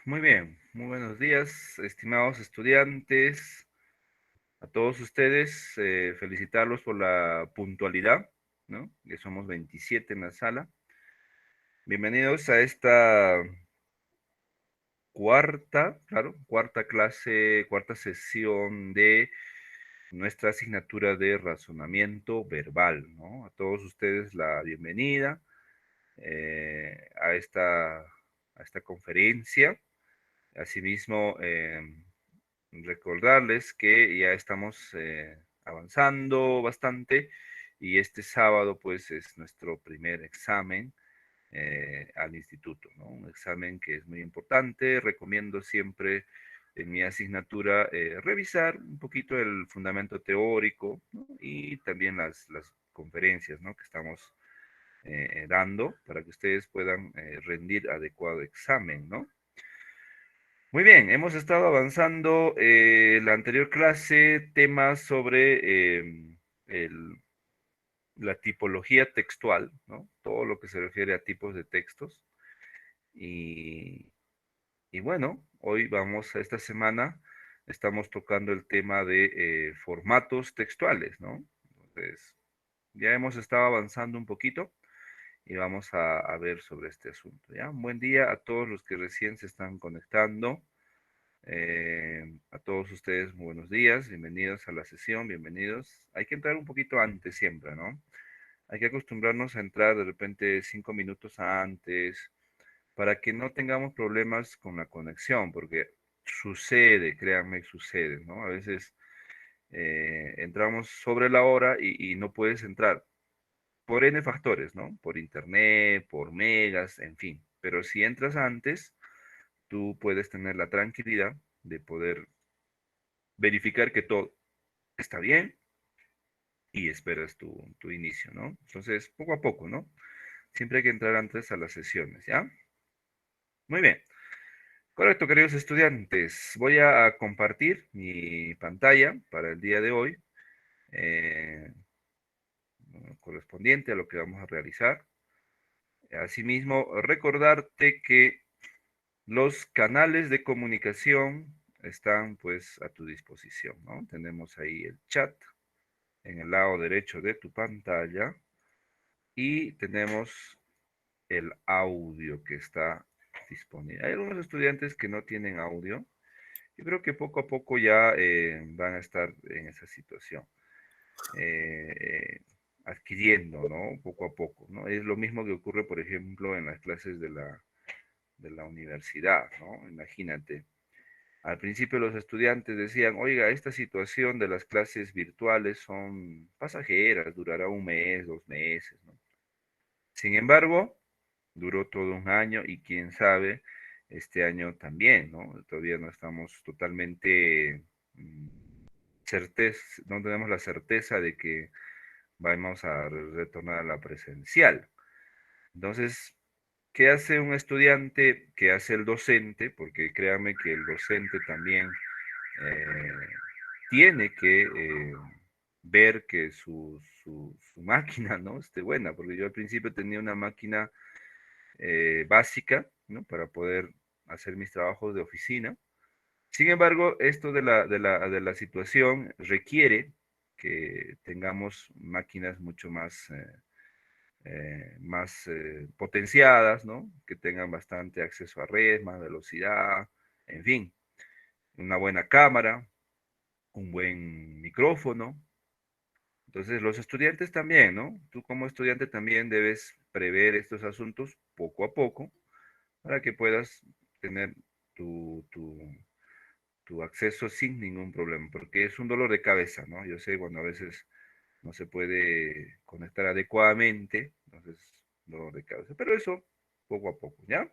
Muy bien, muy buenos días, estimados estudiantes. A todos ustedes, felicitarlos por la puntualidad, ¿no? Que somos 27 en la sala. Bienvenidos a esta cuarta clase, cuarta sesión de nuestra asignatura de razonamiento verbal, ¿no? A todos ustedes la bienvenida a esta conferencia. Asimismo, recordarles que ya estamos avanzando bastante y este sábado pues es nuestro primer examen al instituto, ¿no? Un examen que es muy importante. Recomiendo siempre en mi asignatura revisar un poquito el fundamento teórico, ¿no? Y también las conferencias, ¿no? Que estamos dando para que ustedes puedan rendir adecuado examen, ¿no? Muy bien, hemos estado avanzando la anterior clase temas sobre el- la tipología textual, ¿no? Todo lo que se refiere a tipos de textos. Y, y bueno, hoy vamos a esta semana, estamos tocando el tema de formatos textuales, ¿no? Entonces, ya hemos estado avanzando un poquito y vamos a ver sobre este asunto, ¿ya? Un buen día a todos los que recién se están conectando. A todos ustedes, muy buenos días, bienvenidos a la sesión, bienvenidos. Hay que entrar un poquito antes siempre, ¿no? Hay que acostumbrarnos a entrar de repente 5 minutos antes para que no tengamos problemas con la conexión, porque sucede, créanme, sucede, ¿no? A veces entramos sobre la hora y no puedes entrar por N factores, ¿no? Por internet, por megas, en fin. Pero si entras antes, tú puedes tener la tranquilidad de poder verificar que todo está bien y esperas tu inicio, ¿no? Entonces, poco a poco, ¿no? Siempre hay que entrar antes a las sesiones, ¿ya? Muy bien. Correcto, queridos estudiantes. Voy a compartir mi pantalla para el día de hoy, eh, correspondiente a lo que vamos a realizar. Asimismo, recordarte que los canales de comunicación están pues a tu disposición, ¿no? Tenemos ahí el chat en el lado derecho de tu pantalla. Y tenemos el audio que está disponible. Hay algunos estudiantes que no tienen audio. Yo creo que poco a poco ya van a estar en esa situación, eh, eh, adquiriendo, ¿no? Poco a poco, ¿no? Es lo mismo que ocurre, por ejemplo, en las clases de la universidad, ¿no? Imagínate. Al principio los estudiantes decían, oiga, esta situación de las clases virtuales son pasajeras, durará un mes, 2 meses, ¿no? Sin embargo, duró todo un año y quién sabe, este año también, ¿no? Todavía no estamos totalmente no tenemos la certeza de que vamos a retornar a la presencial. Entonces, ¿qué hace un estudiante? ¿Qué hace el docente? Porque créame que el docente también eh, tiene que ver que su máquina, ¿no? Esté buena, porque yo al principio tenía una máquina básica, ¿no? Para poder hacer mis trabajos de oficina. Sin embargo, esto de la situación requiere que tengamos máquinas mucho más potenciadas, ¿no? Que tengan bastante acceso a red, más velocidad, en fin, una buena cámara, un buen micrófono. Entonces, los estudiantes también, ¿no? Tú como estudiante también debes prever estos asuntos poco a poco para que puedas tener tu, tu, tu acceso sin ningún problema, porque es un dolor de cabeza, ¿no? Yo sé cuando a veces no se puede conectar adecuadamente, entonces, dolor de cabeza, pero eso poco a poco, ¿ya?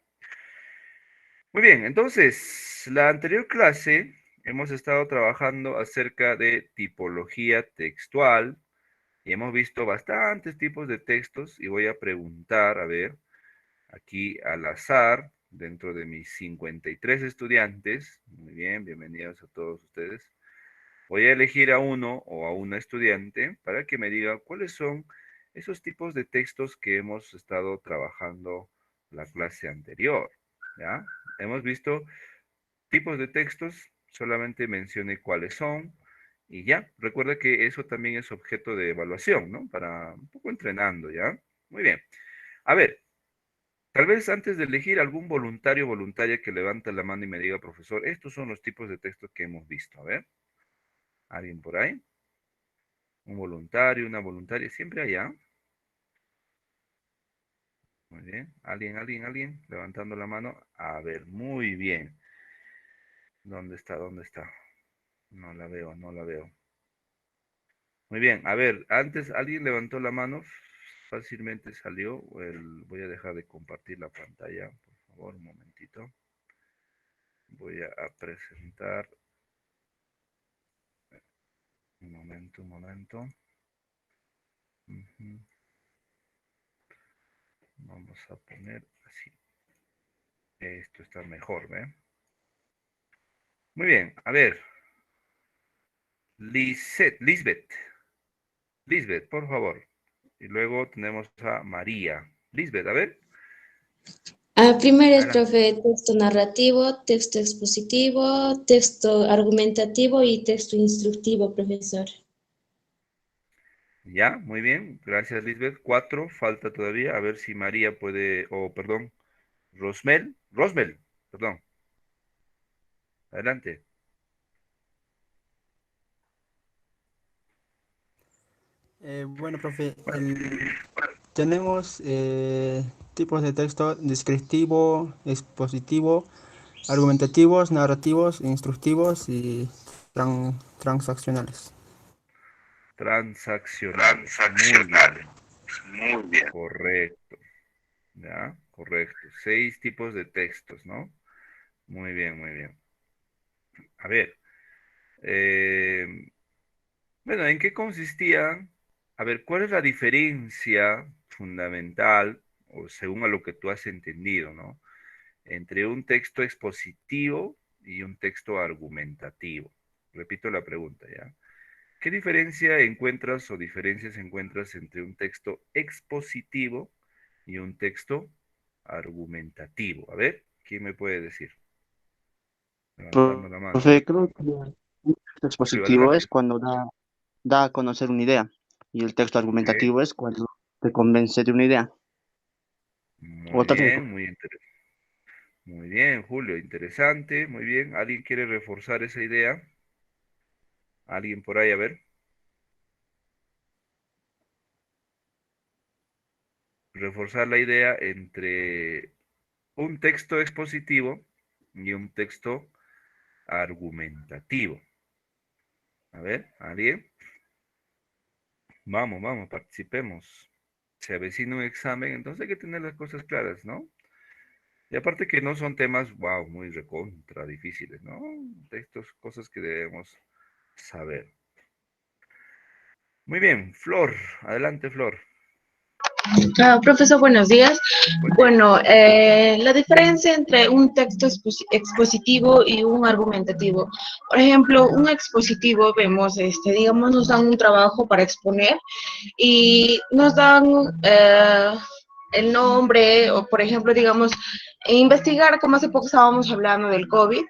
Muy bien, entonces, la anterior clase hemos estado trabajando acerca de tipología textual y hemos visto bastantes tipos de textos y voy a preguntar, a ver, aquí al azar, dentro de mis 53 estudiantes. Muy bien, bienvenidos a todos ustedes. Voy a elegir a uno o a una estudiante para que me diga cuáles son esos tipos de textos que hemos estado trabajando la clase anterior. ¿Ya? Hemos visto tipos de textos, solamente mencioné cuáles son y ya. Recuerda que eso también es objeto de evaluación, ¿no? Para un poco entrenando, ¿ya? Muy bien. A ver, tal vez antes de elegir algún voluntario o voluntaria que levante la mano y me diga, profesor, estos son los tipos de textos que hemos visto. A ver, ¿alguien por ahí? Un voluntario, una voluntaria, siempre allá. Muy bien. ¿Alguien? Levantando la mano. A ver, muy bien. ¿Dónde está? ¿Dónde está? No la veo, no la veo. Muy bien. A ver, antes alguien levantó la mano. Fácilmente salió. Voy a dejar de compartir la pantalla. Por favor, un momentito. Voy a presentar. Un momento. Ujú. Vamos a poner así. Esto está mejor, ¿ve? Muy bien. A ver. Lisbeth, por favor. Y luego tenemos a María. Lisbeth, a ver, Primero es, adelante. profe, texto narrativo, texto expositivo, texto argumentativo y texto instructivo, profesor. Ya, muy bien. Gracias, Lisbeth. Cuatro, falta todavía. A ver si María puede, o perdón, Rosmel, perdón. Adelante. Bueno, profe, Bueno, tenemos tipos de texto descriptivo, expositivo, argumentativos, narrativos, instructivos y transaccionales. transaccionales. Muy Transaccional. bien. Muy bien. Correcto. Ya, correcto. Seis tipos de textos, ¿no? Muy bien, muy bien. A ver. eh, Bueno, ¿en qué consistía? A ver, ¿cuál es la diferencia fundamental, o según a lo que tú has entendido, ¿no? Entre un texto expositivo y un texto argumentativo. Repito la pregunta, ¿ya? ¿Qué diferencia encuentras o diferencias encuentras entre un texto expositivo y un texto argumentativo? A ver, ¿quién me puede decir? Levantando la mano. Profe, creo que un texto Julio, expositivo es adelante. cuando da a conocer una idea y el texto Ok. argumentativo es cuando te convence de una idea. O Muy tal vez, bien, muy interesante. Muy bien, Julio, interesante, muy bien. ¿Alguien quiere reforzar esa idea? ¿Alguien por ahí? A ver, reforzar la idea entre un texto expositivo y un texto argumentativo. A ver, ¿alguien? Vamos, participemos. Se avecina un examen, entonces hay que tener las cosas claras, ¿no? Y aparte que no son temas, wow, muy recontra difíciles, ¿no? Textos, cosas que debemos saber. Muy bien, Flor, adelante, Flor. Profesor, buenos días. Buen día. Bueno, la diferencia entre un texto expositivo y un argumentativo. Por ejemplo, un expositivo, vemos, digamos, nos dan un trabajo para exponer y nos dan el nombre o, por ejemplo, digamos, investigar, como hace poco estábamos hablando del COVID,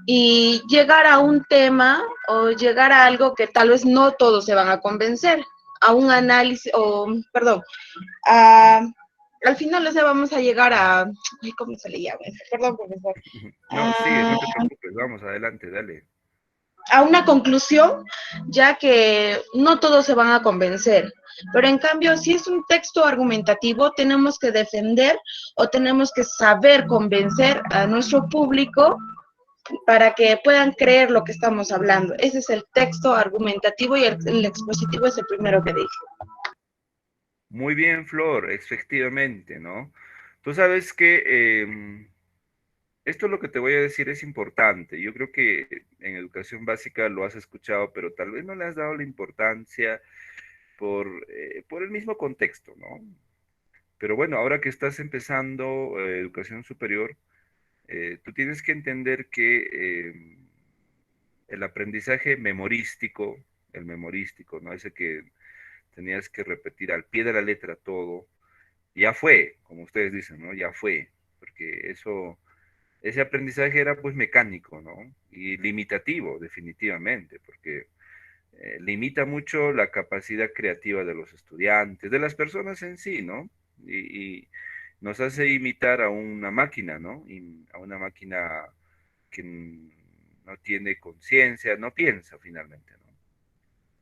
y llegar a un tema o llegar a algo que tal vez no todos se van a convencer, a un análisis, o, perdón, a, al final, o sea, vamos a llegar a, ay, ¿cómo se le llama? Perdón, profesor. No, sigue, A, no te preocupes, vamos, adelante, dale. a una conclusión, ya que no todos se van a convencer. Pero en cambio, si es un texto argumentativo, tenemos que defender o tenemos que saber convencer a nuestro público para que puedan creer lo que estamos hablando. Ese es el texto argumentativo y el expositivo es el primero que dije. Muy bien, Flor, efectivamente, ¿no? Tú sabes que esto lo que te voy a decir es importante. Yo creo que en educación básica lo has escuchado, pero tal vez no le has dado la importancia por el mismo contexto, ¿no? Pero bueno, ahora que estás empezando educación superior, tú tienes que entender que el aprendizaje memorístico, el memorístico, ¿no? Ese que tenías que repetir al pie de la letra todo, ya fue, como ustedes dicen, ¿no? Ya fue, porque ese aprendizaje era pues mecánico, ¿no? Y limitativo, definitivamente, porque limita mucho la capacidad creativa de los estudiantes, de las personas en sí, ¿no? Y nos hace imitar a una máquina, ¿no? Y a una máquina que no tiene conciencia, no piensa finalmente, ¿no?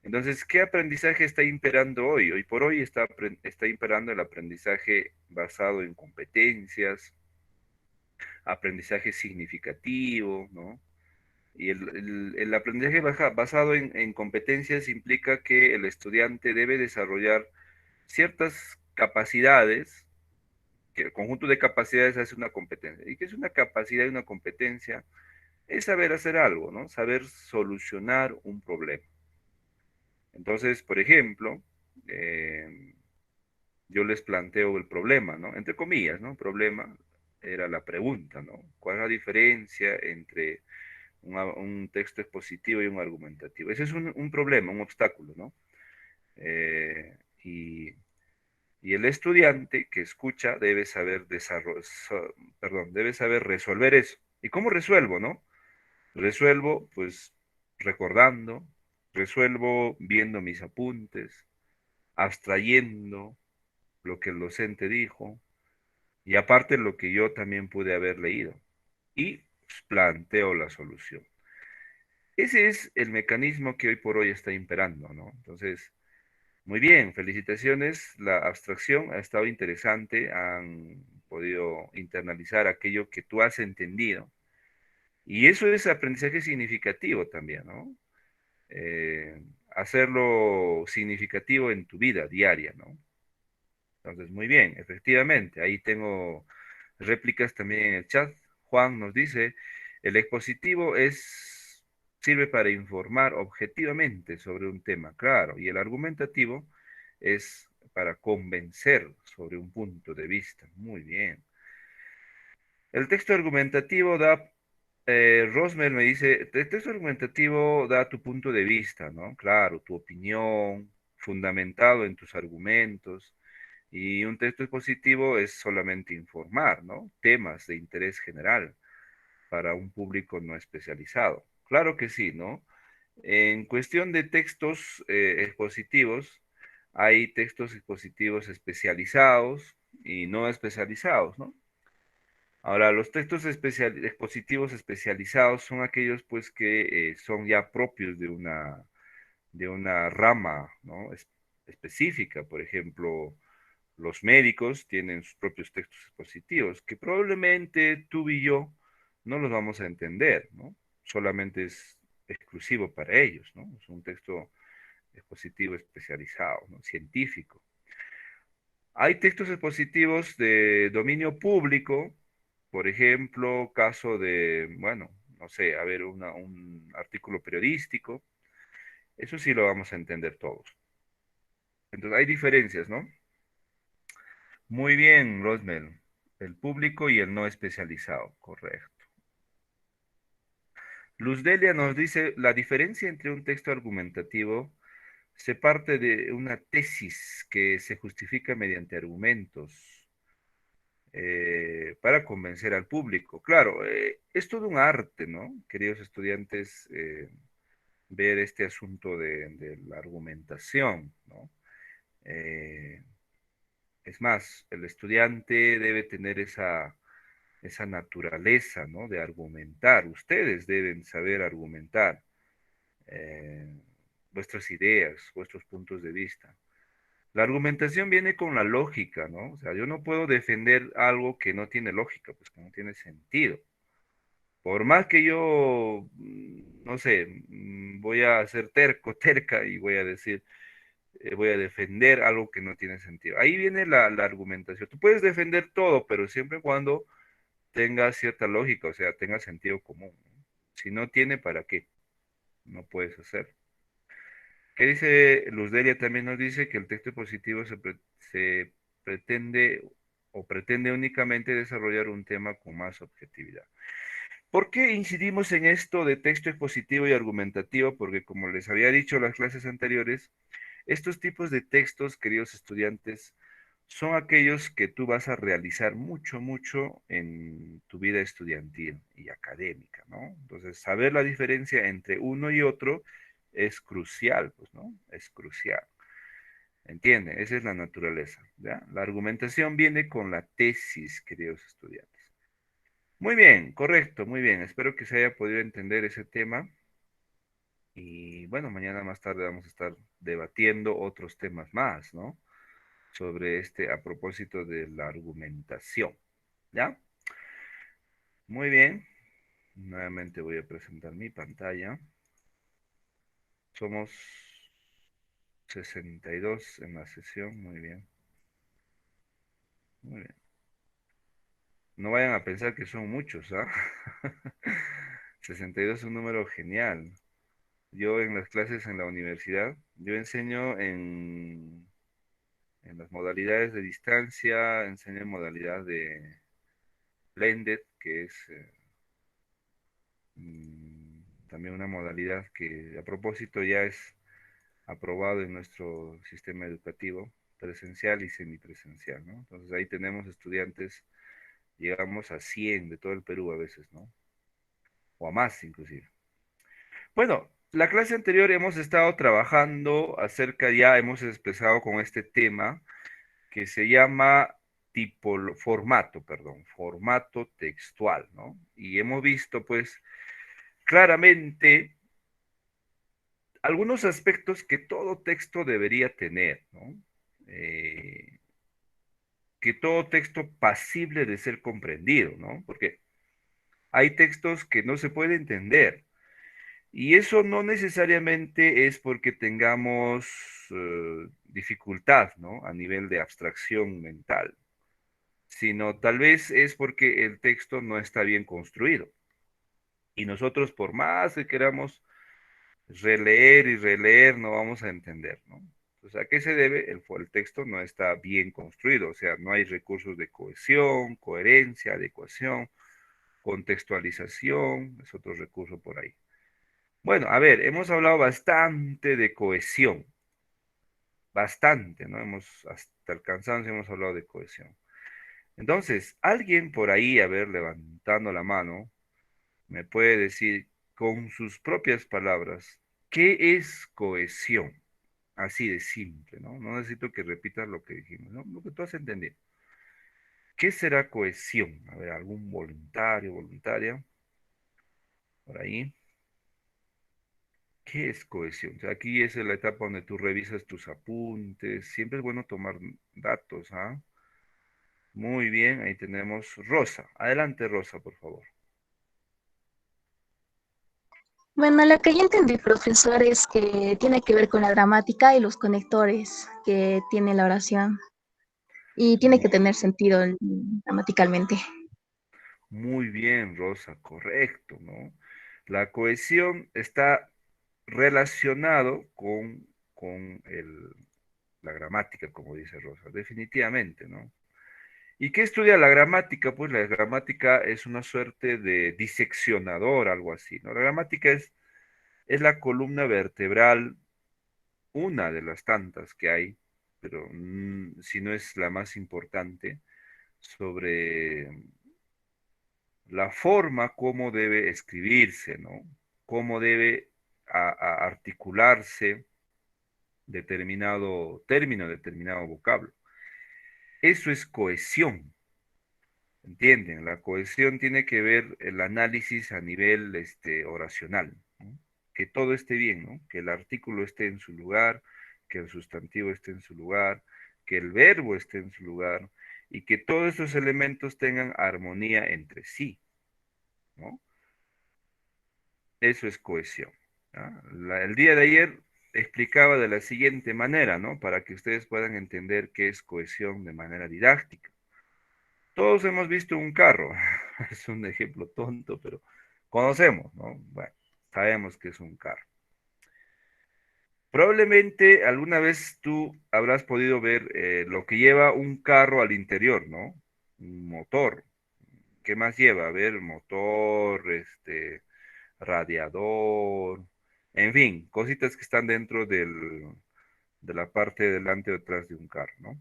Entonces, ¿qué aprendizaje está imperando hoy? Hoy por hoy está imperando el aprendizaje basado en competencias, aprendizaje significativo, ¿no? Y el aprendizaje basado en competencias implica que el estudiante debe desarrollar ciertas capacidades, que el conjunto de capacidades hace una competencia. ¿Y qué es una capacidad y una competencia? Es saber hacer algo, ¿no? Saber solucionar un problema. Entonces, por ejemplo, yo les planteo el problema, ¿no? Entre comillas, ¿no? Problema era la pregunta, ¿no? ¿Cuál es la diferencia entre un texto expositivo y un argumentativo? Ese es un problema, un obstáculo, ¿no? Eh, y, y el estudiante que escucha debe saber debe saber resolver eso. ¿Y cómo resuelvo, no? Resuelvo, pues, recordando, resuelvo viendo mis apuntes, abstrayendo lo que el docente dijo, y aparte lo que yo también pude haber leído. Y pues, planteo la solución. Ese es el mecanismo que hoy por hoy está imperando, ¿no? Entonces, muy bien, felicitaciones. La abstracción ha estado interesante, han podido internalizar aquello que tú has entendido. Y eso es aprendizaje significativo también, ¿no? Hacerlo significativo en tu vida diaria, ¿no? Entonces, muy bien, efectivamente, ahí tengo réplicas también en el chat. Juan nos dice, el expositivo sirve para informar objetivamente sobre un tema, claro, y el argumentativo es para convencer sobre un punto de vista. Muy bien. El texto argumentativo Rosmer me dice, el texto argumentativo da tu punto de vista, ¿no? Claro, tu opinión, fundamentado en tus argumentos. Y un texto expositivo es solamente informar, ¿no? Temas de interés general para un público no especializado. Claro que sí, ¿no? En cuestión de textos expositivos, hay textos expositivos especializados y no especializados, ¿no? Ahora, los textos expositivos especializados son aquellos, pues, que son ya propios de una rama, ¿no? Específica. Por ejemplo, los médicos tienen sus propios textos expositivos, que probablemente tú y yo no los vamos a entender, ¿no? Solamente es exclusivo para ellos, ¿no? Es un texto expositivo especializado, ¿no? Científico. Hay textos expositivos de dominio público, por ejemplo, caso de, bueno, no sé, a ver, un artículo periodístico, eso sí lo vamos a entender todos. Entonces, hay diferencias, ¿no? Muy bien, Rosmel. El público y el no especializado, correcto. Luz Delia nos dice, la diferencia entre un texto argumentativo se parte de una tesis que se justifica mediante argumentos para convencer al público. Claro, es todo un arte, ¿no? Queridos estudiantes, ver este asunto de la argumentación, ¿no? Eh, es más, el estudiante debe tener esa naturaleza, ¿no? De argumentar. Ustedes deben saber argumentar eh, vuestras ideas, vuestros puntos de vista. La argumentación viene con la lógica, ¿no? O sea, yo no puedo defender algo que no tiene lógica, pues que no tiene sentido. Por más que yo, no sé, voy a ser terco, terca y voy a decir, voy a defender algo que no tiene sentido. Ahí viene la argumentación. Tú puedes defender todo, pero siempre y cuando tenga cierta lógica, o sea, tenga sentido común, ¿no? Si no tiene, ¿para qué? No puedes hacer. ¿Qué dice Luz Delia? También nos dice que el texto positivo se pretende o pretende únicamente desarrollar un tema con más objetividad. ¿Por qué incidimos en esto de texto expositivo y argumentativo? Porque como les había dicho en las clases anteriores, estos tipos de textos, queridos estudiantes, son aquellos que tú vas a realizar mucho, mucho en tu vida estudiantil y académica, ¿no? Entonces, saber la diferencia entre uno y otro es crucial, pues, ¿no? Es crucial. ¿Entiende? Esa es la naturaleza, ¿ya? La argumentación viene con la tesis, queridos estudiantes. Muy bien, correcto, muy bien. Espero que se haya podido entender ese tema. Y bueno, mañana más tarde vamos a estar debatiendo otros temas más, ¿no? Sobre este a propósito de la argumentación. ¿Ya? Muy bien. Nuevamente voy a presentar mi pantalla. Somos 62 en la sesión. Muy bien. Muy bien. No vayan a pensar que son muchos, ¿ah? 62 es un número genial. Yo en las clases en la universidad, yo enseño en las modalidades de distancia, enseño en modalidad de blended, que es también una modalidad que a propósito ya es aprobado en nuestro sistema educativo, presencial y semipresencial, ¿no? Entonces ahí tenemos estudiantes, llegamos a 100 de todo el Perú a veces, ¿no? O a más inclusive. Bueno, la clase anterior hemos estado trabajando acerca, ya hemos empezado con este tema que se llama formato textual, ¿no? Y hemos visto, pues, claramente algunos aspectos que todo texto debería tener, ¿no? Eh, que todo texto pasible de ser comprendido, ¿no? Porque hay textos que no se puede entender. Y eso no necesariamente es porque tengamos dificultad, ¿no? A nivel de abstracción mental, sino tal vez es porque el texto no está bien construido. Y nosotros, por más que queramos releer y releer, no vamos a entender, ¿no? Entonces, ¿a qué se debe? El texto no está bien construido, o sea, no hay recursos de cohesión, coherencia, adecuación, contextualización, es otro recurso por ahí. Bueno, a ver, hemos hablado bastante de cohesión, bastante, ¿no? Hasta el cansancio hemos hablado de cohesión. Entonces, alguien por ahí, a ver, levantando la mano, me puede decir con sus propias palabras, ¿qué es cohesión? Así de simple, ¿no? No necesito que repitas lo que dijimos, ¿no? Lo que tú has entendido. ¿Qué será cohesión? A ver, algún voluntario, voluntaria, por ahí. ¿Qué es cohesión? O sea, aquí es la etapa donde tú revisas tus apuntes. Siempre es bueno tomar datos, ¿ah? Muy bien, ahí tenemos Rosa. Adelante, Rosa, por favor. Bueno, lo que yo entendí, profesor, es que tiene que ver con la gramática y los conectores que tiene la oración y tiene que Mu- tener sentido gramaticalmente. Muy bien, Rosa, correcto, ¿no? La cohesión está relacionado con la gramática, como dice Rosa, definitivamente, ¿no? ¿Y qué estudia la gramática? Pues la gramática es una suerte de diseccionador, algo así, ¿no? La gramática es la columna vertebral, una de las tantas que hay, pero si no es la más importante, sobre la forma como debe escribirse, ¿no? Cómo debe articularse determinado término, determinado vocablo. Eso es cohesión, ¿entienden? La cohesión tiene que ver el análisis a nivel oracional, ¿no? Que todo esté bien, ¿no? Que el artículo esté en su lugar, que el sustantivo esté en su lugar, que el verbo esté en su lugar y que todos estos elementos tengan armonía entre sí, ¿no? Eso es cohesión. ¿Ah? El día de ayer explicaba de la siguiente manera, ¿no? Para que ustedes puedan entender qué es cohesión de manera didáctica. Todos hemos visto un carro. Es un ejemplo tonto, pero conocemos, ¿no? Bueno, sabemos que es un carro. Probablemente alguna vez tú habrás podido ver lo que lleva un carro al interior, ¿no? Un motor. ¿Qué más lleva? A ver, motor, radiador, en fin, cositas que están dentro de la parte delante o detrás de un carro, ¿no?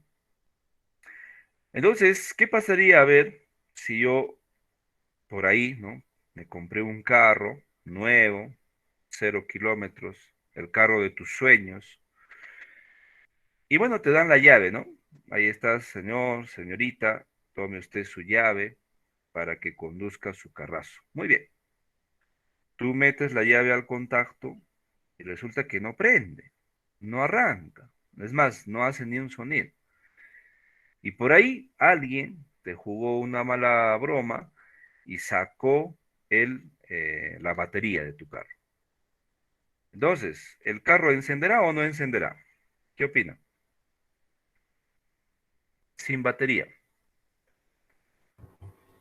Entonces, ¿qué pasaría a ver si yo por ahí, ¿no? Me compré un carro nuevo, 0 kilómetros, el carro de tus sueños, y bueno, te dan la llave, ¿no? Ahí está, señor, señorita, tome usted su llave para que conduzca su carrazo. Muy bien, tú metes la llave al contacto y resulta que no prende, no arranca, es más, no hace ni un sonido. Y por ahí alguien te jugó una mala broma y sacó la batería de tu carro. Entonces, ¿el carro encenderá o no encenderá? ¿Qué opina? Sin batería.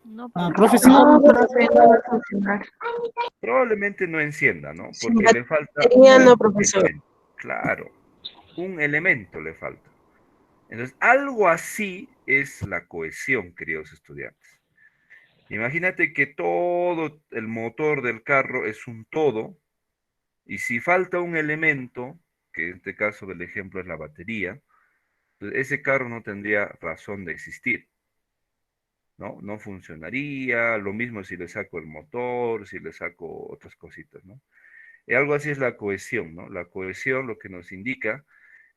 No, Profesor, No, profe, no va a funcionar. Probablemente no encienda, ¿no? Sin Porque le falta batería no, un profesor. elemento. Claro, un elemento le falta. Entonces, algo así es la cohesión, queridos estudiantes. Imagínate que todo el motor del carro es un todo, y si falta un elemento, que en este caso del ejemplo es la batería, pues ese carro no tendría razón de existir, ¿no? No funcionaría, lo mismo si le saco el motor, si le saco otras cositas, ¿no? Y algo así es la cohesión, ¿no? La cohesión lo que nos indica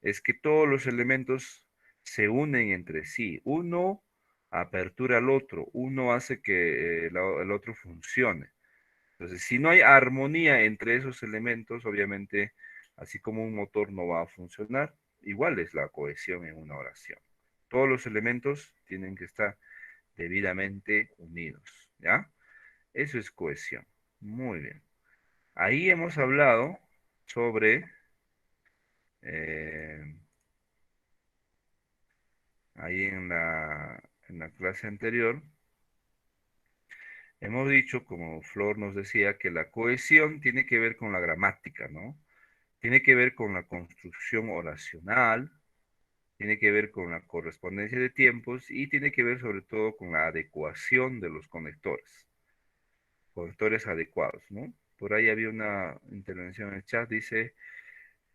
es que todos los elementos se unen entre sí. Uno apertura al otro, uno hace que el otro funcione. Entonces, si no hay armonía entre esos elementos, obviamente, así como un motor no va a funcionar, igual es la cohesión en una oración. Todos los elementos tienen que estar debidamente unidos, ¿ya? Eso es cohesión. Muy bien. Ahí hemos hablado sobre, eh, ahí en la clase anterior, hemos dicho, como Flor nos decía, que la cohesión tiene que ver con la gramática, ¿no? Tiene que ver con la construcción oracional, tiene que ver con la correspondencia de tiempos y tiene que ver sobre todo con la adecuación de los conectores adecuados, ¿no? Por ahí había una intervención en el chat, dice,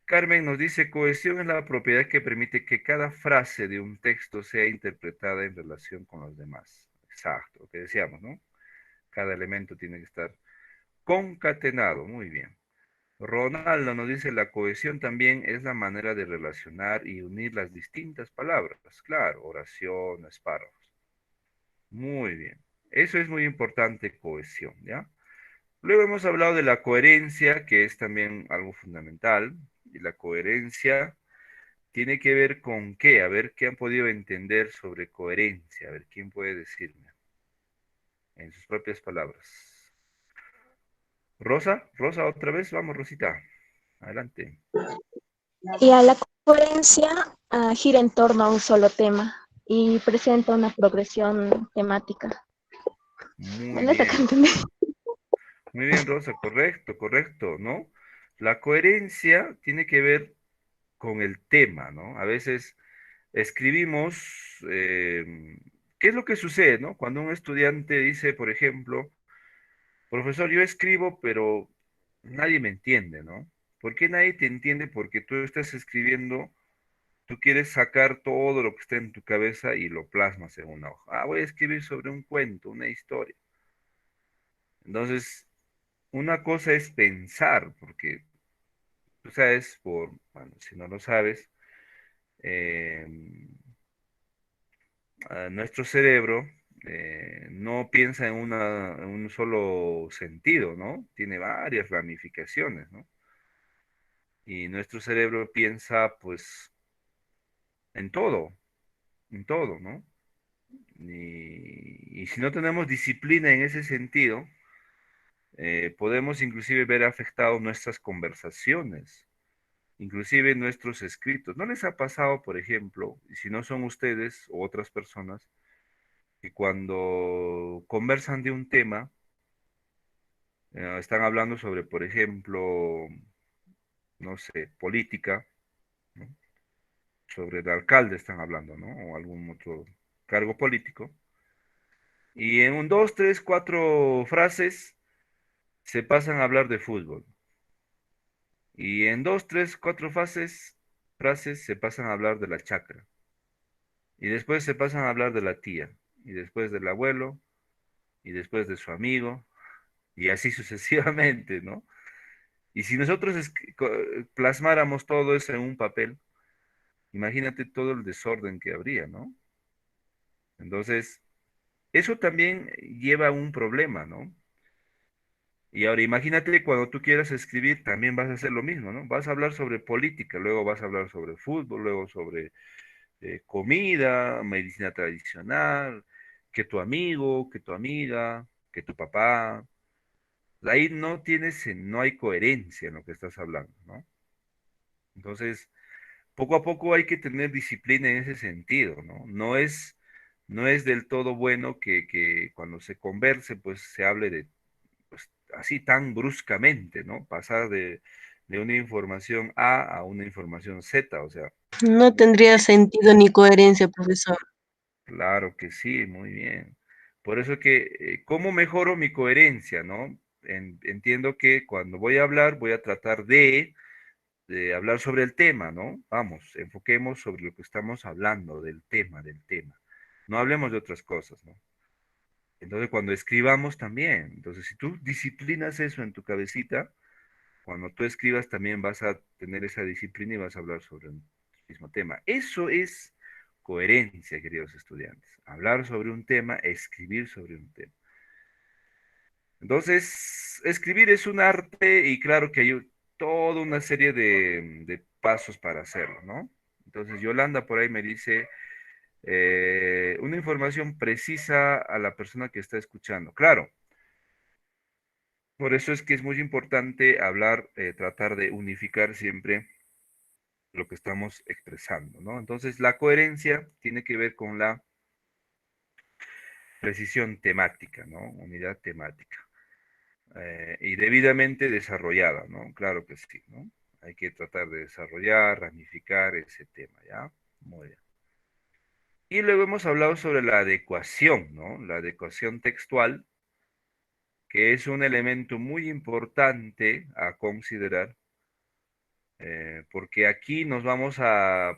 Carmen nos dice, cohesión es la propiedad que permite que cada frase de un texto sea interpretada en relación con los demás. Exacto, lo que decíamos, ¿no? Cada elemento tiene que estar concatenado, muy bien. Ronaldo nos dice, la cohesión también es la manera de relacionar y unir las distintas palabras. Claro, oraciones, párrafos. Muy bien. Eso es muy importante, cohesión, ¿ya? Luego hemos hablado de la coherencia, que es también algo fundamental. Y la coherencia tiene que ver con qué. A ver, ¿qué han podido entender sobre coherencia? A ver, ¿quién puede decirme? En sus propias palabras. Rosa, Rosa, otra vez. Vamos, Rosita. Adelante. y a la coherencia gira en torno a un solo tema y presenta una progresión temática. Muy Bueno, hasta acá bien. entendí. Muy bien, Rosa, correcto, correcto, ¿no? La coherencia tiene que ver con el tema, ¿no? A veces escribimos, ¿qué es lo que sucede, ¿no? Cuando un estudiante dice, por ejemplo, profesor, yo escribo, pero nadie me entiende, ¿no? ¿Por qué nadie te entiende? Porque tú estás escribiendo, tú quieres sacar todo lo que está en tu cabeza y lo plasmas en una hoja. Ah, voy a escribir sobre un cuento, una historia. Entonces, una cosa es pensar, porque tú sabes, bueno, si no lo sabes, eh, nuestro cerebro no piensa en un solo sentido, ¿no? Tiene varias ramificaciones, ¿no? Y nuestro cerebro piensa, pues, en todo, ¿no? Y si no tenemos disciplina en ese sentido, podemos inclusive ver afectados nuestras conversaciones, inclusive nuestros escritos. ¿No les ha pasado, por ejemplo, y si no son ustedes o otras personas, que cuando conversan de un tema, están hablando sobre, por ejemplo, no sé, política, ¿no? Sobre el alcalde están hablando, ¿no? O algún otro cargo político, y en un dos, tres, cuatro frases se pasan a hablar de fútbol, y en dos, tres, cuatro frases se pasan a hablar de la chacra. Y después se pasan a hablar de la tía, y después del abuelo, y después de su amigo, y así sucesivamente, ¿no? Y si nosotros plasmáramos todo eso en un papel, imagínate todo el desorden que habría, ¿no? Entonces, eso también lleva a un problema, ¿no? Y ahora imagínate cuando tú quieras escribir, también vas a hacer lo mismo, ¿no? Vas a hablar sobre política, luego vas a hablar sobre fútbol, luego sobre comida, medicina tradicional, que tu amigo, que tu amiga, que tu papá. Ahí no tienes, no hay coherencia en lo que estás hablando, ¿no? Entonces, poco a poco hay que tener disciplina en ese sentido, ¿no? No es del todo bueno que cuando se converse, pues se hable de, pues, así tan bruscamente, ¿no? Pasar de una información A una información Z, o sea, No tendría sentido ni coherencia, profesor. claro que sí, muy bien. Por eso que, ¿cómo mejoro mi coherencia, no? Entiendo que cuando voy a hablar, voy a tratar de hablar sobre el tema, ¿no? Vamos, enfoquemos sobre lo que estamos hablando, del tema, del tema. No hablemos de otras cosas, ¿no? Entonces, cuando escribamos también, entonces, si tú disciplinas eso en tu cabecita, cuando tú escribas también vas a tener esa disciplina y vas a hablar sobre el mismo tema. Eso es coherencia, queridos estudiantes. Hablar sobre un tema, escribir sobre un tema. Entonces, escribir es un arte y claro que hay toda una serie de pasos para hacerlo, ¿no? Entonces, Yolanda por ahí me dice una información precisa a la persona que está escuchando. Claro, por eso es que es muy importante hablar, tratar de unificar siempre lo que estamos expresando, ¿no? Entonces, la coherencia tiene que ver con la precisión temática, ¿no? Unidad temática. Y debidamente desarrollada, ¿no? Claro que sí, ¿no? Hay que tratar de desarrollar, ramificar ese tema, ¿ya? Muy bien. Y luego hemos hablado sobre la adecuación, ¿no? La adecuación textual, que es un elemento muy importante a considerar, porque aquí vamos a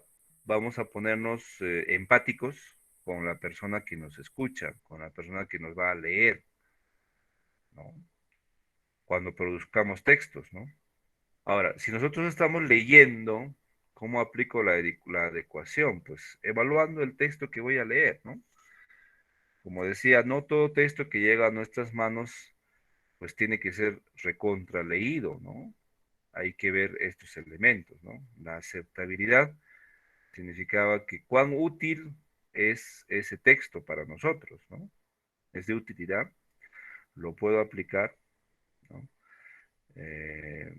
ponernos empáticos con la persona que nos escucha, con la persona que nos va a leer, ¿no? Cuando produzcamos textos, ¿no? Ahora, si nosotros estamos leyendo, ¿cómo aplico la adecuación? Pues evaluando el texto que voy a leer, ¿no? Como decía, no todo texto que llega a nuestras manos, pues tiene que ser recontraleído, ¿no? Hay que ver estos elementos, ¿no? La aceptabilidad significaba que cuán útil es ese texto para nosotros, ¿no? Es de utilidad, lo puedo aplicar, ¿no? Eh,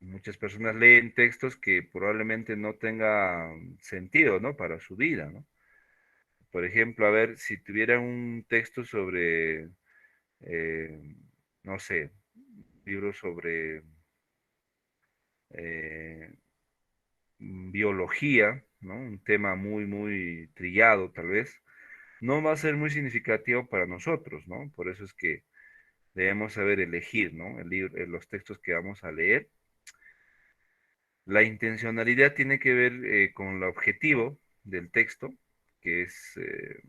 Muchas personas leen textos que probablemente no tengan sentido, ¿no? Para su vida, ¿no? Por ejemplo, a ver, si tuviera un texto sobre, eh, no sé, libros sobre eh, biología, ¿no? Un tema muy, muy trillado, tal vez, no va a ser muy significativo para nosotros, ¿no? Por eso es que debemos saber elegir, ¿no? Los textos que vamos a leer. La intencionalidad tiene que ver con el objetivo del texto, que es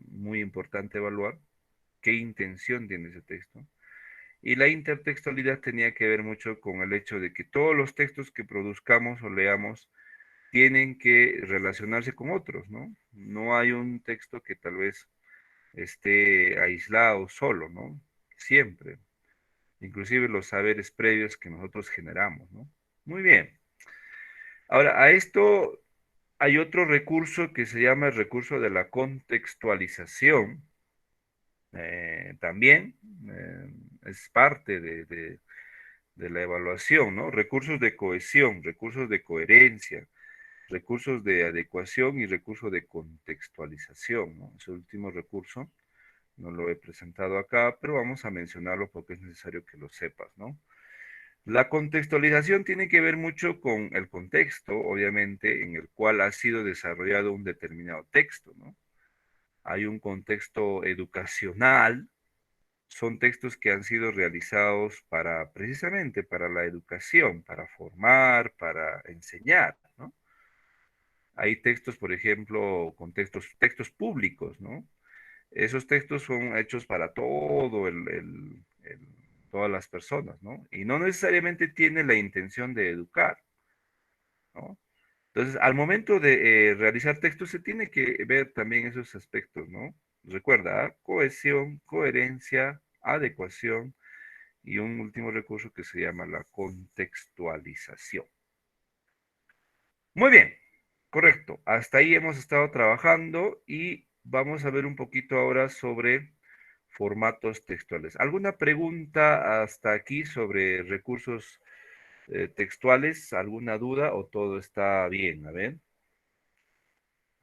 muy importante evaluar qué intención tiene ese texto. Y la intertextualidad tenía que ver mucho con el hecho de que todos los textos que produzcamos o leamos tienen que relacionarse con otros, ¿no? No hay un texto que tal vez esté aislado solo, ¿no? Siempre, inclusive los saberes previos que nosotros generamos, ¿no? Muy bien. Ahora, a esto hay otro recurso que se llama el recurso de la contextualización. También es parte de la evaluación, ¿no? Recursos de cohesión, recursos de coherencia, recursos de adecuación y recursos de contextualización, ¿no? Ese último recurso no lo he presentado acá, pero vamos a mencionarlo porque es necesario que lo sepas, ¿no? La contextualización tiene que ver mucho con el contexto, obviamente, en el cual ha sido desarrollado un determinado texto, ¿no? Hay un contexto educacional, son textos que han sido realizados precisamente para la educación, para formar, para enseñar, ¿no? Hay textos, por ejemplo, con textos públicos, ¿no? Esos textos son hechos para todas las personas, ¿no? Y no necesariamente tienen la intención de educar, ¿no? Entonces, al momento de realizar textos se tiene que ver también esos aspectos, ¿no? Recuerda, ¿ah? Cohesión, coherencia, adecuación y un último recurso que se llama la contextualización. Muy bien, correcto. Hasta ahí hemos estado trabajando y vamos a ver un poquito ahora sobre formatos textuales. ¿Alguna pregunta hasta aquí sobre recursos textuales? ¿Alguna duda o todo está bien? A ver.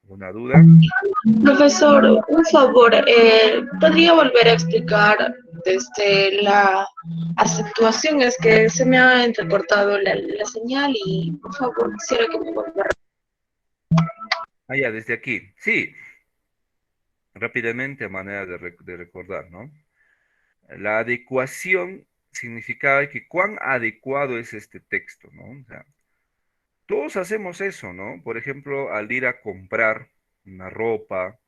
¿Alguna duda? Profesor, un favor, ¿podría volver a explicar desde la acentuación? Es que se me ha entrecortado la señal y por favor quisiera que me vuelva a... Ah, ya, desde aquí. Sí, rápidamente a manera de recordar, ¿no? La adecuación significaba que cuán adecuado es este texto, ¿no? O sea, todos hacemos eso, ¿no? Por ejemplo, al ir a comprar una ropa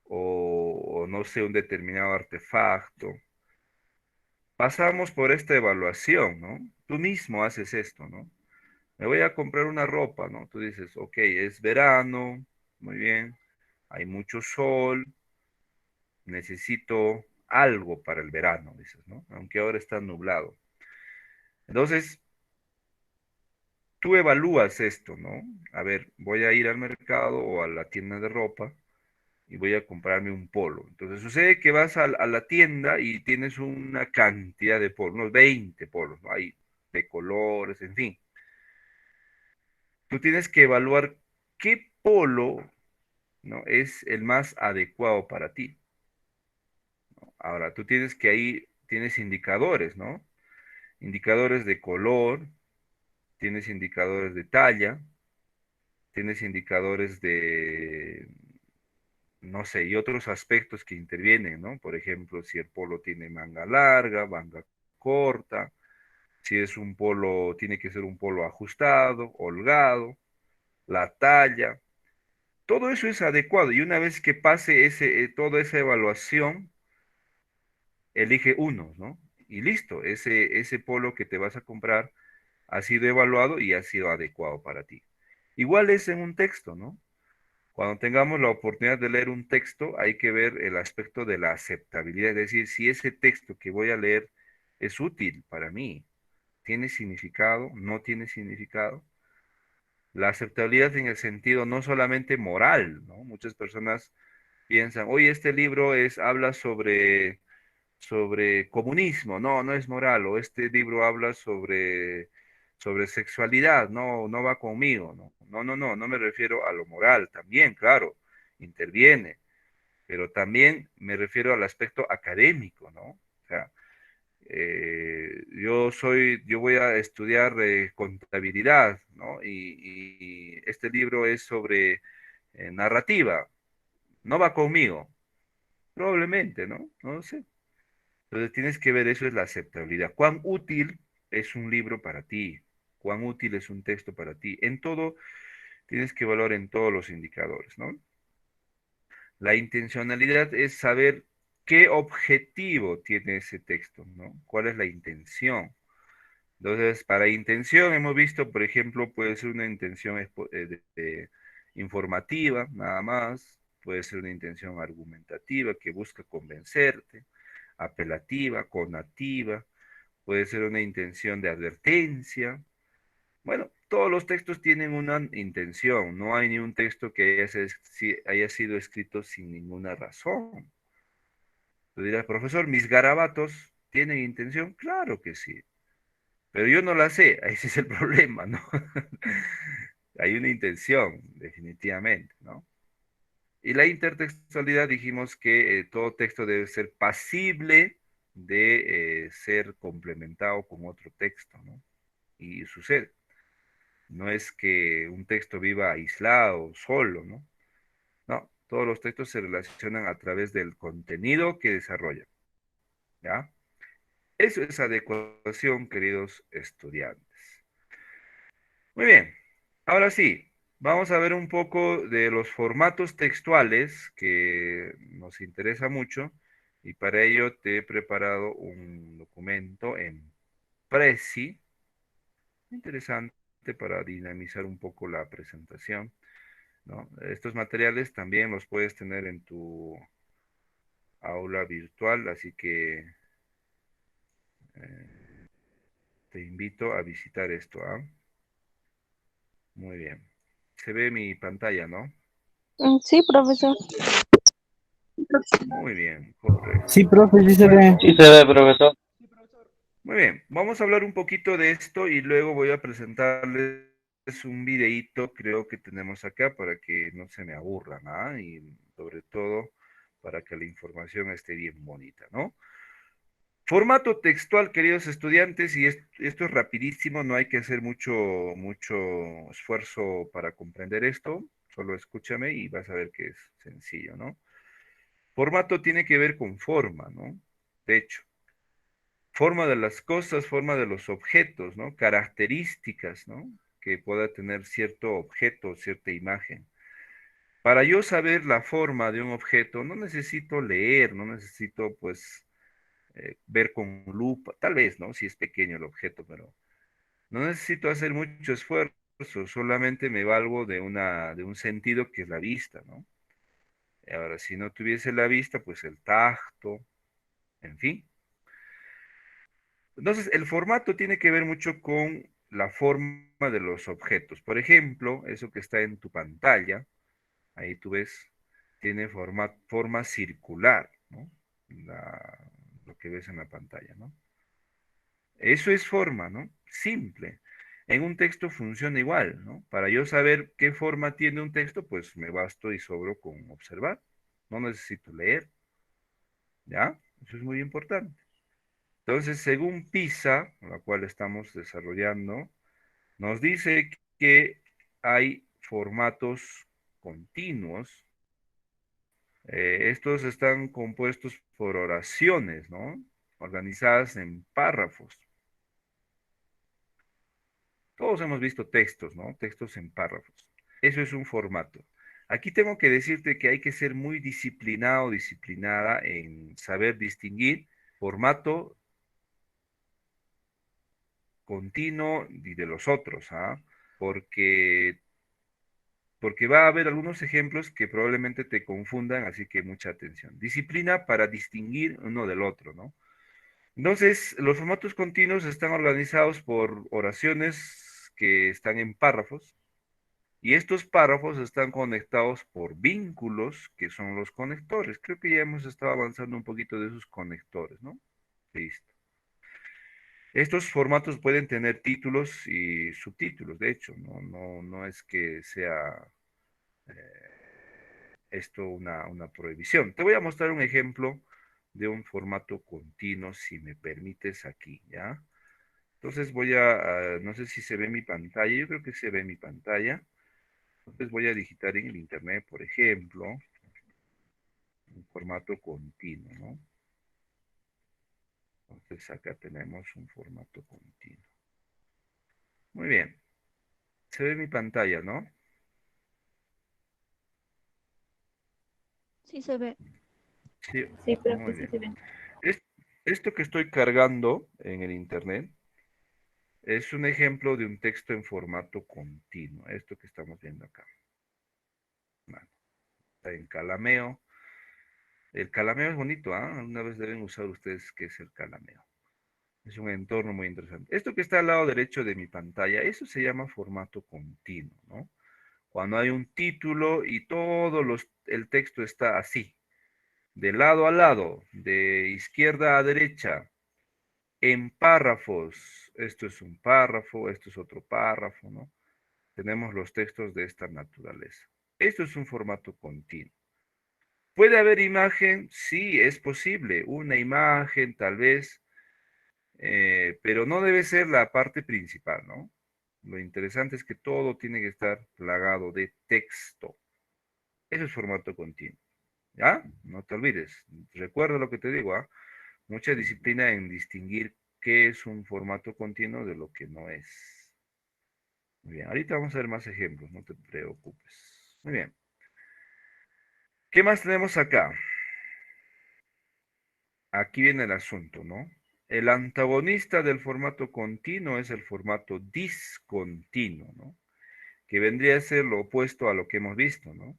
o no sé, un determinado artefacto, pasamos por esta evaluación, ¿no? Tú mismo haces esto, ¿no? Me voy a comprar una ropa, ¿no? Tú dices, ok, es verano, muy bien, hay mucho sol, necesito algo para el verano, dices, ¿no? Aunque ahora está nublado. Entonces, tú evalúas esto, ¿no? A ver, voy a ir al mercado o a la tienda de ropa y voy a comprarme un polo. Entonces, sucede que vas a la tienda y tienes una cantidad de polos, unos 20 polos, ¿no? Hay de colores, en fin. Tú tienes que evaluar qué polo, ¿no? Es el más adecuado para ti. Ahora, tú tienes que ahí, tienes indicadores, ¿no? Indicadores de color, tienes indicadores de talla, tienes indicadores de, no sé, y otros aspectos que intervienen, ¿no? Por ejemplo, si el polo tiene manga larga, manga corta, si es un polo, tiene que ser un polo ajustado, holgado, la talla. Todo eso es adecuado y una vez que pase toda esa evaluación, elige uno, ¿no? Y listo, ese polo que te vas a comprar ha sido evaluado y ha sido adecuado para ti. Igual es en un texto, ¿no? Cuando tengamos la oportunidad de leer un texto, hay que ver el aspecto de la aceptabilidad, es decir, si ese texto que voy a leer es útil para mí, tiene significado, no tiene significado. La aceptabilidad en el sentido no solamente moral, ¿no? Muchas personas piensan, oye, este libro habla sobre comunismo, no, no es moral, o este libro habla sobre sexualidad, no, no va conmigo, no, no, no, no, no me refiero a lo moral, también, claro, interviene, pero también me refiero al aspecto académico, ¿no? O sea, yo voy a estudiar contabilidad, ¿no? Y este libro es sobre narrativa, no va conmigo, probablemente, ¿no? No lo sé. Entonces tienes que ver eso es la aceptabilidad. ¿Cuán útil es un libro para ti? ¿Cuán útil es un texto para ti? En todo, tienes que evaluar en todos los indicadores, ¿no? La intencionalidad es saber qué objetivo tiene ese texto, ¿no? ¿Cuál es la intención? Entonces, para intención hemos visto, por ejemplo, puede ser una intención informativa, nada más, puede ser una intención argumentativa que busca convencerte, apelativa, conativa, puede ser una intención de advertencia. Bueno, todos los textos tienen una intención, no hay ni un texto que haya sido escrito sin ninguna razón. Tú dirás, profesor, ¿mis garabatos tienen intención? Claro que sí. Pero yo no la sé, ese es el problema, ¿no? Hay una intención, definitivamente, ¿no? Y la intertextualidad dijimos que todo texto debe ser pasible de ser complementado con otro texto, ¿no? Y sucede. No es que un texto viva aislado, solo, ¿no? No, todos los textos se relacionan a través del contenido que desarrollan, ¿ya? Eso es adecuación, queridos estudiantes. Muy bien, ahora sí, Vamos a ver un poco de los formatos textuales que nos interesa mucho y para ello te he preparado un documento en Prezi, interesante para dinamizar un poco la presentación, ¿no? Estos materiales también los puedes tener en tu aula virtual, así que eh, te invito a visitar esto, ¿ah? Muy bien. Se ve mi pantalla, ¿no? Sí, profesor. Muy bien, correcto. Sí, profe, sí se ve. Sí se ve, profesor. Muy bien, vamos a hablar un poquito de esto y luego voy a presentarles un videíto, creo que tenemos acá para que no se me aburran, ¿ah? Y sobre todo para que la información esté bien bonita, ¿no? Formato textual, queridos estudiantes, y esto es rapidísimo, no hay que hacer mucho esfuerzo para comprender esto, solo escúchame y vas a ver que es sencillo, ¿no? Formato tiene que ver con forma, ¿no? De hecho, forma de las cosas, forma de los objetos, ¿no? Características, ¿no? Que pueda tener cierto objeto, cierta imagen. Para yo saber la forma de un objeto, no necesito leer, no necesito, pues, ver con lupa, tal vez, ¿no? Si es pequeño el objeto, pero no necesito hacer mucho esfuerzo, solamente me valgo de un sentido que es la vista, ¿no? Ahora, si no tuviese la vista, pues el tacto, en fin. Entonces, el formato tiene que ver mucho con la forma de los objetos. Por ejemplo, eso que está en tu pantalla, ahí tú ves, tiene forma circular, ¿no? Lo que ves en la pantalla, ¿no? Eso es forma, ¿no? Simple. En un texto funciona igual, ¿no? Para yo saber qué forma tiene un texto, pues me basto y sobro con observar. No necesito leer, ¿ya? Eso es muy importante. Entonces, según PISA, la cual estamos desarrollando, nos dice que hay formatos continuos. Estos están compuestos por oraciones, ¿no? Organizadas en párrafos. Todos hemos visto textos, ¿no? Textos en párrafos. Eso es un formato. Aquí tengo que decirte que hay que ser muy disciplinado, disciplinada en saber distinguir formato continuo y de los otros, ¿ah? Porque, porque va a haber algunos ejemplos que probablemente te confundan, así que mucha atención. Disciplina para distinguir uno del otro, ¿no? Entonces, los formatos continuos están organizados por oraciones que están en párrafos y estos párrafos están conectados por vínculos que son los conectores. Creo que ya hemos estado avanzando un poquito de esos conectores, ¿no? Listo. Estos formatos pueden tener títulos y subtítulos, de hecho, no es que sea esto una prohibición. Te voy a mostrar un ejemplo de un formato continuo, si me permites aquí, ¿ya? Entonces no sé si se ve mi pantalla, yo creo que se ve mi pantalla. Entonces voy a digitar en el internet, por ejemplo, un formato continuo, ¿no? Entonces acá tenemos un formato continuo. Muy bien. Se ve mi pantalla, ¿no? Sí se ve. Sí, Sí, profe, muy sí bien. se ve. Es- Esto que estoy cargando en el internet es un ejemplo de un texto en formato continuo. Esto que estamos viendo acá. Bueno, está en Calameo. El Calameo es bonito, ¿ah? Una vez deben usar ustedes qué es el Calameo. Es un entorno muy interesante. Esto que está al lado derecho de mi pantalla, eso se llama formato continuo, ¿no? Cuando hay un título y el texto está así, de lado a lado, de izquierda a derecha, en párrafos. Esto es un párrafo, esto es otro párrafo, ¿no? Tenemos los textos de esta naturaleza. Esto es un formato continuo. ¿Puede haber imagen? Sí, es posible. Una imagen, tal vez, pero no debe ser la parte principal, ¿no? Lo interesante es que todo tiene que estar plagado de texto. Eso es formato continuo. ¿Ya? No te olvides. Recuerda lo que te digo, ¿ah? Mucha disciplina en distinguir qué es un formato continuo de lo que no es. Muy bien, ahorita vamos a ver más ejemplos, no te preocupes. Muy bien. ¿Qué más tenemos acá? Aquí viene el asunto, ¿no? El antagonista del formato continuo es el formato discontinuo, ¿no? Que vendría a ser lo opuesto a lo que hemos visto, ¿no?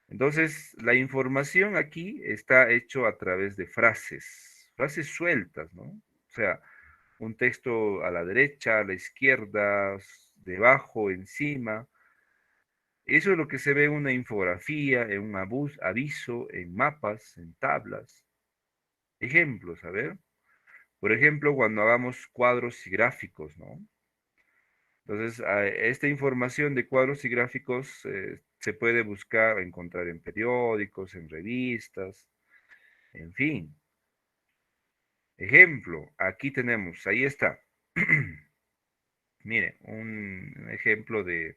Entonces, la información aquí está hecho a través de frases sueltas, ¿no? O sea, un texto a la derecha, a la izquierda, debajo, encima. Eso es lo que se ve en una infografía, en un aviso, en mapas, en tablas. Ejemplos, a ver. Por ejemplo, cuando hagamos cuadros y gráficos, ¿no? Entonces, esta información de cuadros y gráficos se puede buscar, encontrar en periódicos, en revistas, en fin. Ejemplo, aquí tenemos, ahí está. Mire, un ejemplo de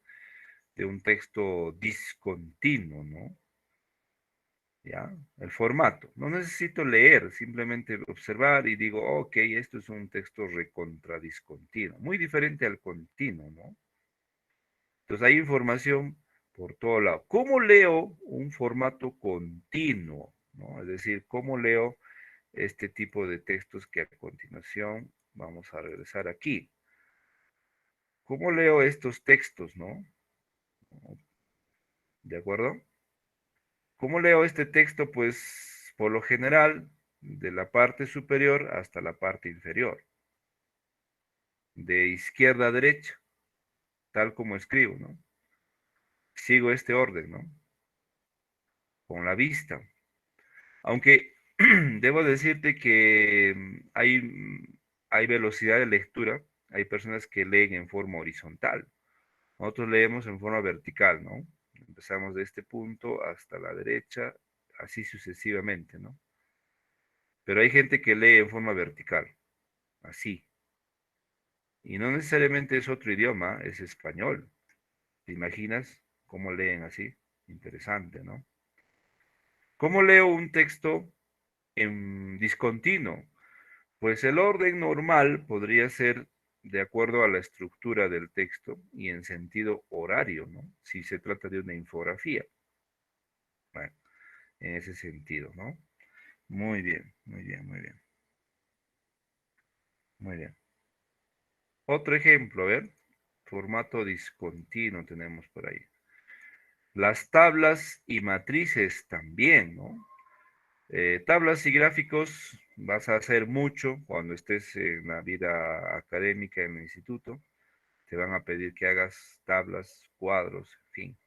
un texto discontinuo, ¿no? ¿Ya? El formato. No necesito leer, simplemente observar y digo, ok, esto es un texto recontradiscontinuo. Muy diferente al continuo, ¿no? Entonces hay información por todo lado. ¿Cómo leo un formato continuo? ¿No? Es decir, ¿cómo leo este tipo de textos que a continuación vamos a regresar aquí? ¿Cómo leo estos textos, no? ¿De acuerdo? ¿Cómo leo este texto? Pues por lo general, de la parte superior hasta la parte inferior, de izquierda a derecha, tal como escribo, ¿no? Sigo este orden, ¿no? Con la vista. Aunque debo decirte que hay velocidad de lectura, hay personas que leen en forma horizontal, nosotros leemos en forma vertical, ¿no? Empezamos de este punto hasta la derecha, así sucesivamente, ¿no? Pero hay gente que lee en forma vertical, así. Y no necesariamente es otro idioma, es español. ¿Te imaginas cómo leen así? Interesante, ¿no? ¿Cómo leo un texto en discontinuo? Pues el orden normal podría ser de acuerdo a la estructura del texto y en sentido horario, ¿no? Si se trata de una infografía. Bueno, en ese sentido, ¿no? Muy bien, muy bien, muy bien. Muy bien. Otro ejemplo, a ver. Formato discontinuo tenemos por ahí. Las tablas y matrices también, ¿no? Tablas y gráficos vas a hacer mucho cuando estés en la vida académica en el instituto. Te van a pedir que hagas tablas, cuadros, en fin.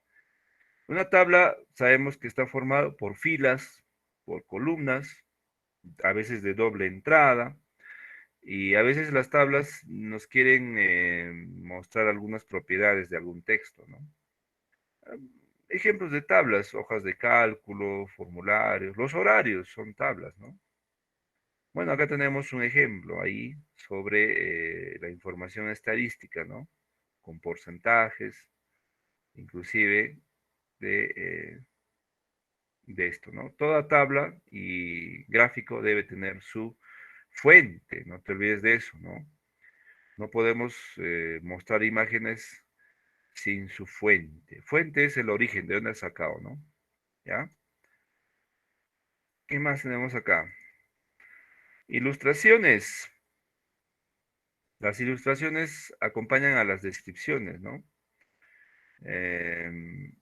Una tabla sabemos que está formada por filas, por columnas, a veces de doble entrada, y a veces las tablas nos quieren mostrar algunas propiedades de algún texto, ¿no? Ejemplos de tablas, hojas de cálculo, formularios, los horarios son tablas, ¿no? Bueno, acá tenemos un ejemplo ahí sobre la información estadística, ¿no? Con porcentajes, inclusive de esto, ¿no? Toda tabla y gráfico debe tener su fuente, no te olvides de eso, ¿no? No podemos mostrar imágenes sin su fuente. Fuente es el origen, de dónde ha sacado, ¿no? ¿Ya? ¿Qué más tenemos acá? Ilustraciones. Las ilustraciones acompañan a las descripciones, ¿no? Em,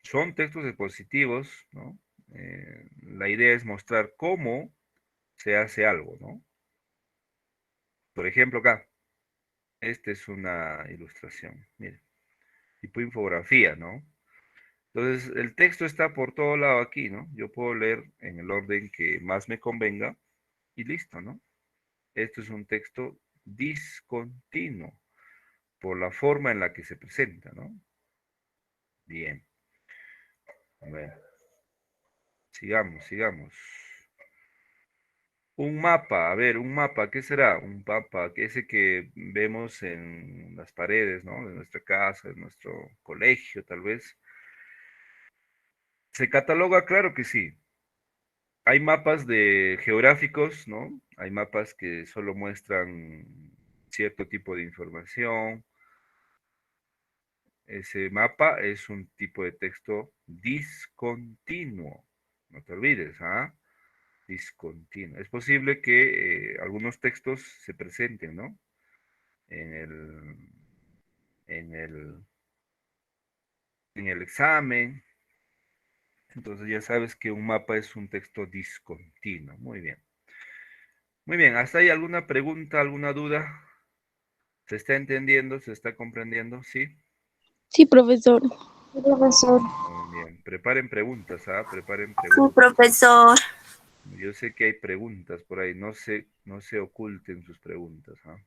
son textos expositivos, ¿no? La idea es mostrar cómo se hace algo, ¿no? Por ejemplo, acá, esta es una ilustración, mire, tipo infografía, ¿no? Entonces, el texto está por todo lado aquí, ¿no? Yo puedo leer en el orden que más me convenga y listo, ¿no? Esto es un texto discontinuo por la forma en la que se presenta, ¿no? Bien. A ver, sigamos, sigamos. Un mapa, a ver, un mapa, ¿qué será? Un mapa, que ese que vemos en las paredes, ¿no? De nuestra casa, de nuestro colegio, tal vez. ¿Se cataloga? Claro que sí. Hay mapas de geográficos, ¿no? Hay mapas que solo muestran cierto tipo de información. Ese mapa es un tipo de texto discontinuo. No te olvides, ¿ah? Discontinuo. Es posible que algunos textos se presenten, ¿no? En el, en el, en el examen. Entonces ya sabes que un mapa es un texto discontinuo. Muy bien. Muy bien, ¿hasta ahí alguna pregunta, alguna duda? ¿Se está entendiendo? ¿Se está comprendiendo? ¿Sí? Sí, profesor. Profesor. Muy bien. Preparen preguntas, ¿ah? Preparen Sí, preguntas. profesor. Yo sé que hay preguntas por ahí, no se oculten sus preguntas, ¿ah?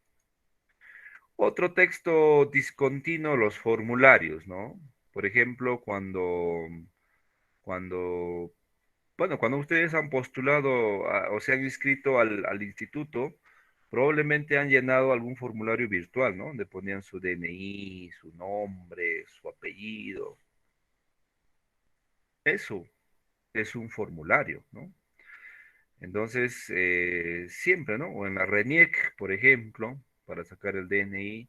Otro texto discontinuo, los formularios, ¿no? Por ejemplo, cuando, bueno, cuando ustedes han postulado o se han inscrito al instituto, probablemente han llenado algún formulario virtual, ¿no? Donde ponían su DNI, su nombre, su apellido. Eso es un formulario, ¿no? Entonces, siempre, ¿no? O en la RENIEC, por ejemplo, para sacar el DNI,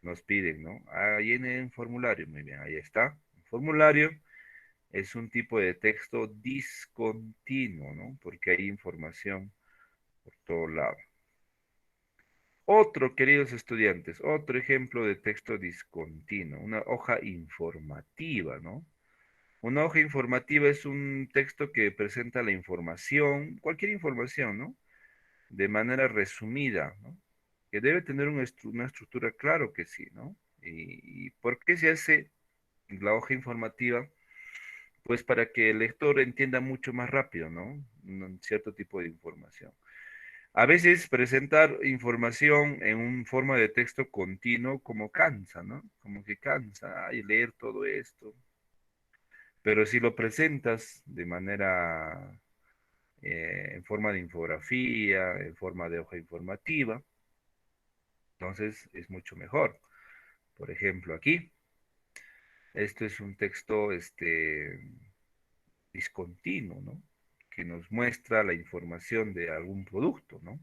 nos piden, ¿no? Ah, llene un formulario. Muy bien, ahí está. Un formulario es un tipo de texto discontinuo, ¿no? Porque hay información por todo lado. Otro, queridos estudiantes, otro ejemplo de texto discontinuo, una hoja informativa, ¿no? Una hoja informativa es un texto que presenta la información, cualquier información, ¿no? De manera resumida, ¿no? Que debe tener una estructura, claro que sí, ¿no? ¿Y por qué se hace la hoja informativa? Pues para que el lector entienda mucho más rápido, ¿no? Un cierto tipo de información. A veces presentar información en un forma de texto continuo como cansa, ¿no? Como que cansa, ay, leer todo esto. Pero si lo presentas de manera, en forma de infografía, en forma de hoja informativa, entonces es mucho mejor. Por ejemplo, aquí, esto es un texto discontinuo, ¿no? Que nos muestra la información de algún producto, ¿no?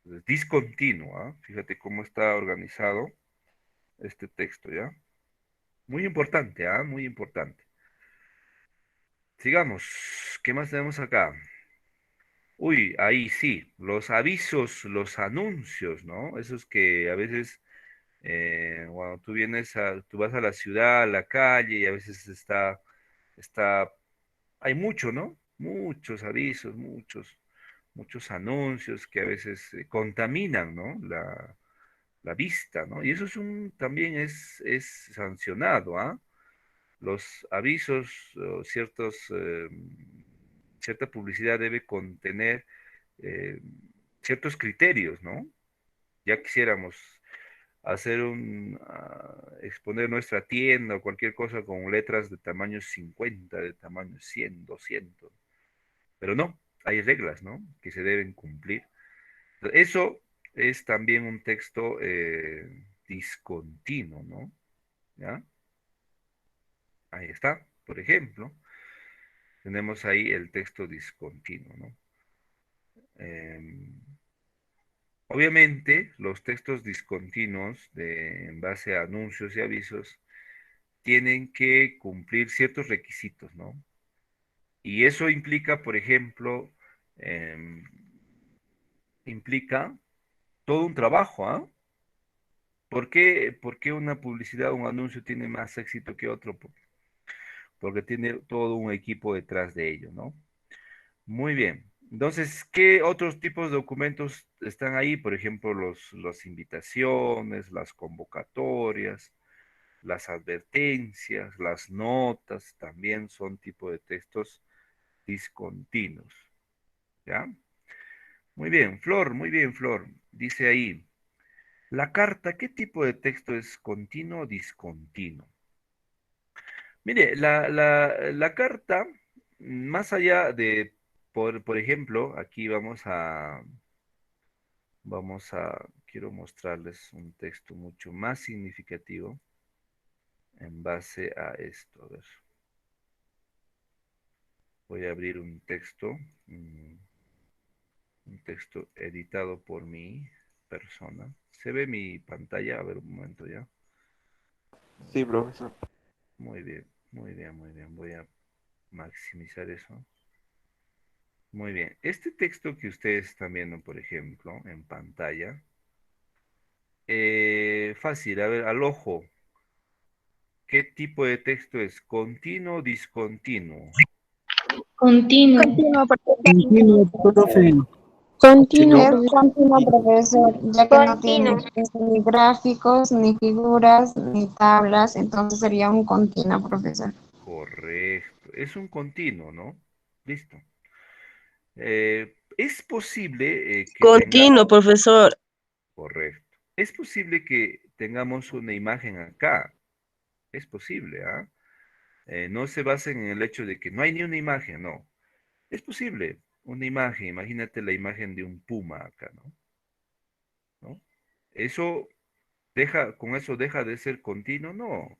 Entonces, discontinuo, ¿ah? Fíjate cómo está organizado este texto, ¿ya? Muy importante, ¿ah? Muy importante. Sigamos. ¿Qué más tenemos acá? Uy, ahí sí, los avisos, los anuncios, ¿no? Esos que a veces, cuando tú vas a la ciudad, a la calle, y a veces hay mucho, ¿no? Muchos avisos, muchos anuncios que a veces contaminan, ¿no? La vista, ¿no? Y eso también es sancionado, ¿ah? Los avisos, o cierta publicidad debe contener eh, ciertos criterios, ¿no? Ya quisiéramos exponer nuestra tienda o cualquier cosa con letras de tamaño 50, de tamaño 100, 200, pero no, hay reglas, ¿no? Que se deben cumplir. Eso es también un texto discontinuo, ¿no? ¿Ya? Ahí está, por ejemplo, tenemos ahí el texto discontinuo, ¿no? Em, Obviamente, los textos discontinuos en base a anuncios y avisos tienen que cumplir ciertos requisitos, ¿no? Y eso implica, por ejemplo, em, implica todo un trabajo, ¿ah? ¿Por qué una publicidad o un anuncio tiene más éxito que otro? Porque tiene todo un equipo detrás de ello, ¿no? Muy bien. Entonces, ¿qué otros tipos de documentos están ahí? Por ejemplo, las invitaciones, las convocatorias, las advertencias, las notas, también son tipo de textos discontinuos. ¿Ya? Muy bien, Flor. Dice ahí, la carta, ¿qué tipo de texto es continuo o discontinuo? Mire, la carta, más allá de, por ejemplo, aquí quiero mostrarles un texto mucho más significativo en base a esto. A ver, voy a abrir un texto editado por mi persona. ¿Se ve mi pantalla? A ver, un momento ya. Sí, profesor. Muy bien, muy bien, muy bien. Voy a maximizar eso. Muy bien. Este texto que ustedes están viendo, por ejemplo, en pantalla, fácil, a ver, al ojo, ¿qué tipo de texto es? ¿Continuo o discontinuo? Continuo. Continuo, Continuo, profe. Continuo, Es profesor. continuo, profesor, ya que no tiene Continuo. ni gráficos, ni figuras, ni tablas, entonces sería un continuo, profesor. Correcto. Es un continuo, ¿no? Listo. Es posible que Continuo, tengamos, profesor. correcto. Es posible que tengamos una imagen acá. Es posible, ¿ah? No se basen en el hecho de que no hay ni una imagen, no. Es posible una imagen. Imagínate la imagen de un puma acá, ¿no? ¿No? Eso con eso deja de ser continuo, no.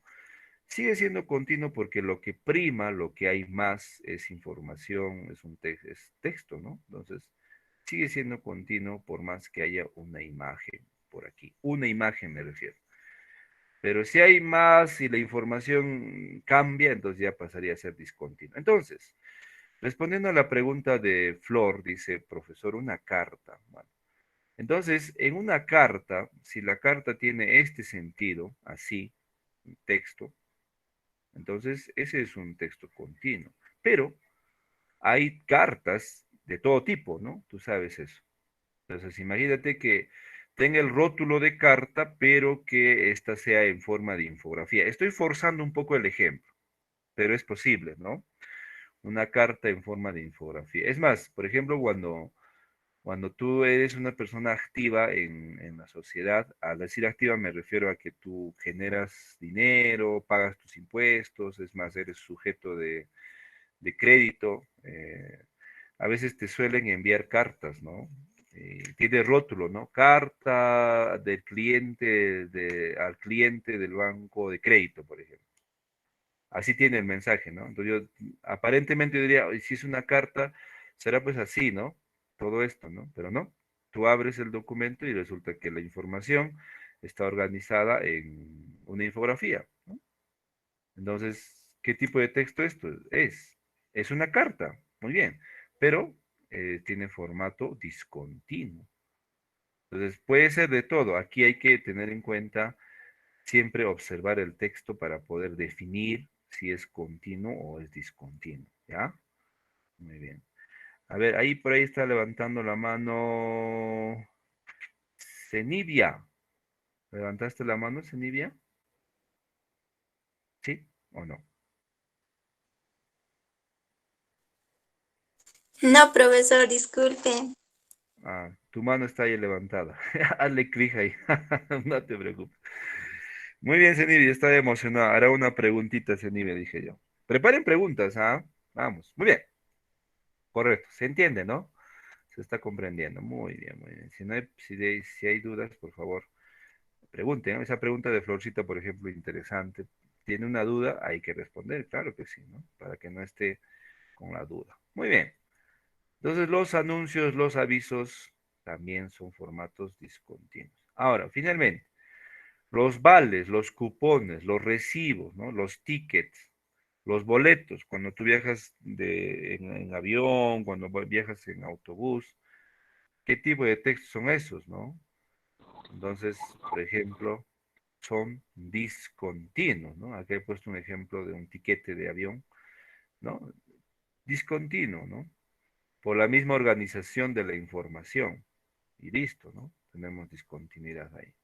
Sigue siendo continuo porque lo que prima, lo que hay más es información, es texto, ¿no? Entonces, sigue siendo continuo por más que haya una imagen por aquí. Una imagen me refiero. Pero si hay más y la información cambia, entonces ya pasaría a ser discontinuo. Entonces, respondiendo a la pregunta de Flor, dice, profesor, una carta. Bueno, entonces, en una carta, si la carta tiene este sentido, así, un texto, entonces ese es un texto continuo. Pero hay cartas de todo tipo, ¿no? Tú sabes eso. Entonces, imagínate que tenga el rótulo de carta, pero que ésta sea en forma de infografía. Estoy forzando un poco el ejemplo, pero es posible, ¿no? Una carta en forma de infografía. Es más, por ejemplo, cuando tú eres una persona activa en la sociedad, al decir activa me refiero a que tú generas dinero, pagas tus impuestos, es más, eres sujeto de crédito. A veces te suelen enviar cartas, ¿no? Tiene rótulo, ¿no? Carta del cliente al cliente del banco de crédito, por ejemplo. Así tiene el mensaje, ¿no? Entonces yo aparentemente yo diría, "Oye, si es una carta, será pues así, ¿no? Todo esto, ¿no? Pero no. Tú abres el documento y resulta que la información está organizada en una infografía, ¿no? Entonces, ¿qué tipo de texto esto es? Es una carta, muy bien, pero tiene formato discontinuo. Entonces, puede ser de todo. Aquí hay que tener en cuenta siempre observar el texto para poder definir si es continuo o es discontinuo, ¿ya? Muy bien. A ver, ahí por ahí está levantando la mano Zenibia. ¿Levantaste la mano, Zenibia? ¿Sí o no? No, profesor, disculpe. Ah, tu mano está ahí levantada. Hazle clic ahí. No te preocupes. Muy bien, Zenibia, está emocionada. Hará una preguntita, Zenibia, dije yo. Preparen preguntas, ¿ah? Vamos. Muy bien. Correcto. Se entiende, ¿no? Se está comprendiendo. Muy bien, muy bien. Si hay dudas, por favor, pregunten, ¿no? Esa pregunta de Florcita, por ejemplo, interesante. ¿Tiene una duda? Hay que responder, claro que sí, ¿no? Para que no esté con la duda. Muy bien. Entonces, los anuncios, los avisos también son formatos discontinuos. Ahora, finalmente, los vales, los cupones, los recibos, ¿no? Los tickets, los boletos, cuando tú viajas en avión, cuando viajas en autobús, ¿qué tipo de textos son esos, no? Entonces, por ejemplo, son discontinuos, ¿no? Aquí he puesto un ejemplo de un tiquete de avión, ¿no? Discontinuo, ¿no? Por la misma organización de la información. Y listo, ¿no? Tenemos discontinuidad ahí.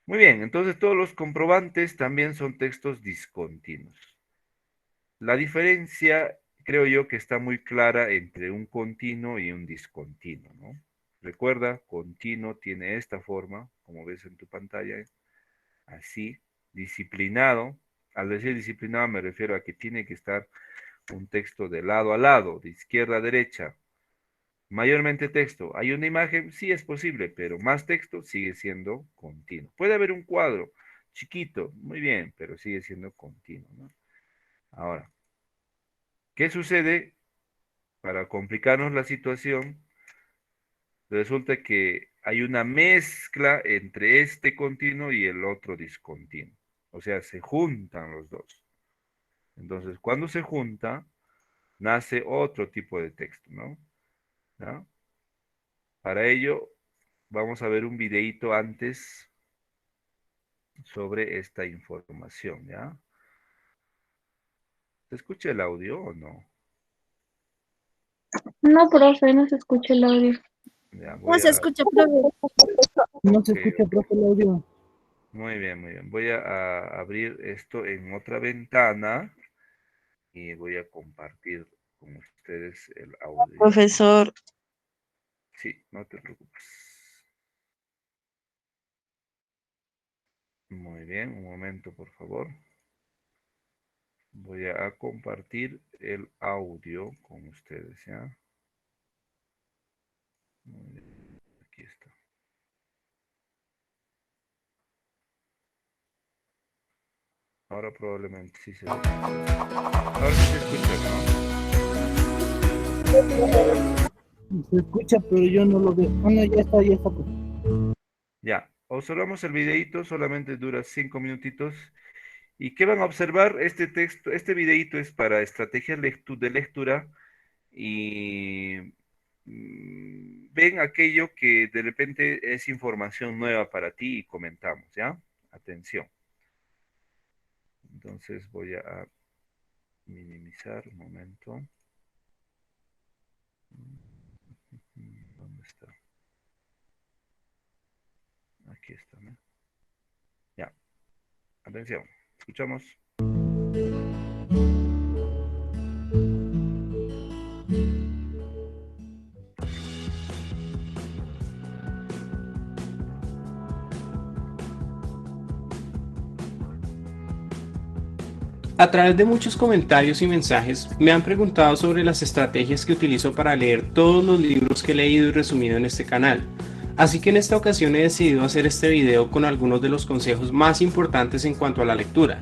Muy bien, entonces todos los comprobantes también son textos discontinuos. La diferencia, creo yo, que está muy clara entre un continuo y un discontinuo, ¿no? Recuerda, continuo tiene esta forma, como ves en tu pantalla, así, disciplinado. Al decir disciplinado me refiero a que tiene que estar un texto de lado a lado, de izquierda a derecha. Mayormente texto. ¿Hay una imagen? Sí es posible, pero más texto sigue siendo continuo. Puede haber un cuadro chiquito, muy bien, pero sigue siendo continuo, ¿no? Ahora, ¿qué sucede? Para complicarnos la situación, resulta que hay una mezcla entre este continuo y el otro discontinuo. O sea, se juntan los dos. Entonces, cuando se junta, nace otro tipo de texto, ¿no? ¿Ya? Para ello, vamos a ver un videíto antes sobre esta información, ¿ya? ¿Se escucha el audio o no? No, profe, no se escucha el audio. Ya, No se escucha, profe. No se Ok, escucha, profe, el audio. muy bien, muy bien. Voy a abrir esto en otra ventana y voy a compartir con ustedes el audio. Profesor, Sí, no te preocupes. Muy bien, un momento, por favor. Voy a compartir el audio con ustedes, ¿ya? Muy bien, aquí está. Ahora probablemente sí se escucha. Ahora sí se escucha, ¿no? Se escucha, pero yo no lo veo. Bueno, ya está, pues. Ya, observamos el videíto, solamente dura 5 minutitos. ¿Y qué van a observar? Este texto, este videíto es para estrategias de lectura y ven aquello que de repente es información nueva para ti y comentamos, ¿ya? Atención. Entonces voy a minimizar un momento. ¿Dónde está? Aquí está, ¿no? Ya. Atención. Escuchamos. A través de muchos comentarios y mensajes me han preguntado sobre las estrategias que utilizo para leer todos los libros que he leído y resumido en este canal. Así que en esta ocasión he decidido hacer este video con algunos de los consejos más importantes en cuanto a la lectura.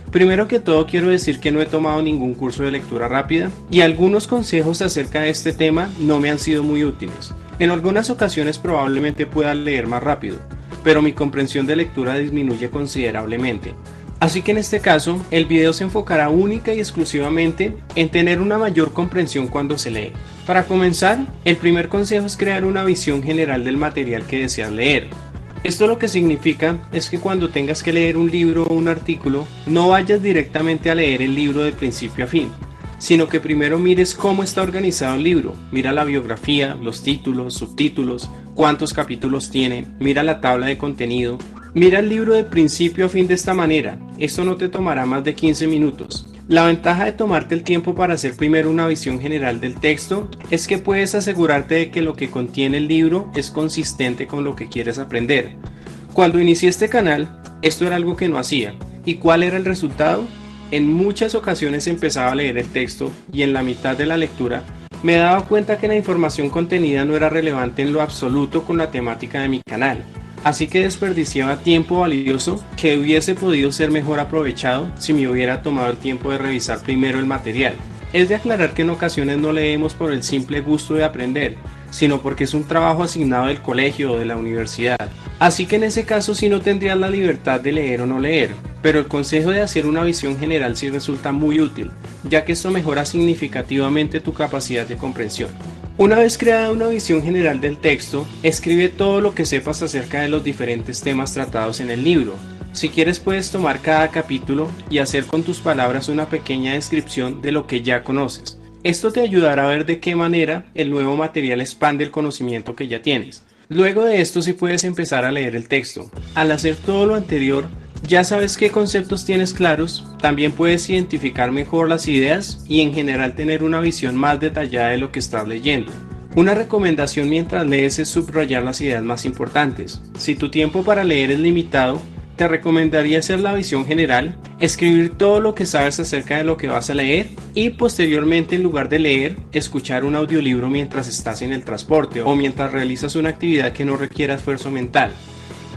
Primero que todo quiero decir que no he tomado ningún curso de lectura rápida y algunos consejos acerca de este tema no me han sido muy útiles. En algunas ocasiones probablemente pueda leer más rápido, pero mi comprensión de lectura disminuye considerablemente. Así que en este caso, el video se enfocará única y exclusivamente en tener una mayor comprensión cuando se lee. Para comenzar, el primer consejo es crear una visión general del material que deseas leer. Esto lo que significa es que cuando tengas que leer un libro o un artículo, no vayas directamente a leer el libro de principio a fin, sino que primero mires cómo está organizado el libro. Mira la biografía, los títulos, subtítulos, cuántos capítulos tiene, mira la tabla de contenido. Mira el libro de principio a fin de esta manera. Esto no te tomará más de 15 minutos. La ventaja de tomarte el tiempo para hacer primero una visión general del texto es que puedes asegurarte de que lo que contiene el libro es consistente con lo que quieres aprender. Cuando inicié este canal, esto era algo que no hacía. ¿Y cuál era el resultado? En muchas ocasiones empezaba a leer el texto y en la mitad de la lectura me daba cuenta que la información contenida no era relevante en lo absoluto con la temática de mi canal. Así que desperdiciaba tiempo valioso que hubiese podido ser mejor aprovechado si me hubiera tomado el tiempo de revisar primero el material. Es de aclarar que en ocasiones no leemos por el simple gusto de aprender, sino porque es un trabajo asignado del colegio o de la universidad. Así que en ese caso sí no tendrías la libertad de leer o no leer, pero el consejo de hacer una visión general sí resulta muy útil, ya que esto mejora significativamente tu capacidad de comprensión. Una vez creada una visión general del texto, escribe todo lo que sepas acerca de los diferentes temas tratados en el libro. Si quieres puedes tomar cada capítulo y hacer con tus palabras una pequeña descripción de lo que ya conoces. Esto te ayudará a ver de qué manera el nuevo material expande el conocimiento que ya tienes. Luego de esto sí puedes empezar a leer el texto. Al hacer todo lo anterior, ya sabes qué conceptos tienes claros, también puedes identificar mejor las ideas y en general tener una visión más detallada de lo que estás leyendo. Una recomendación mientras lees es subrayar las ideas más importantes. Si tu tiempo para leer es limitado, te recomendaría hacer la visión general, escribir todo lo que sabes acerca de lo que vas a leer y posteriormente, en lugar de leer, escuchar un audiolibro mientras estás en el transporte o mientras realizas una actividad que no requiera esfuerzo mental.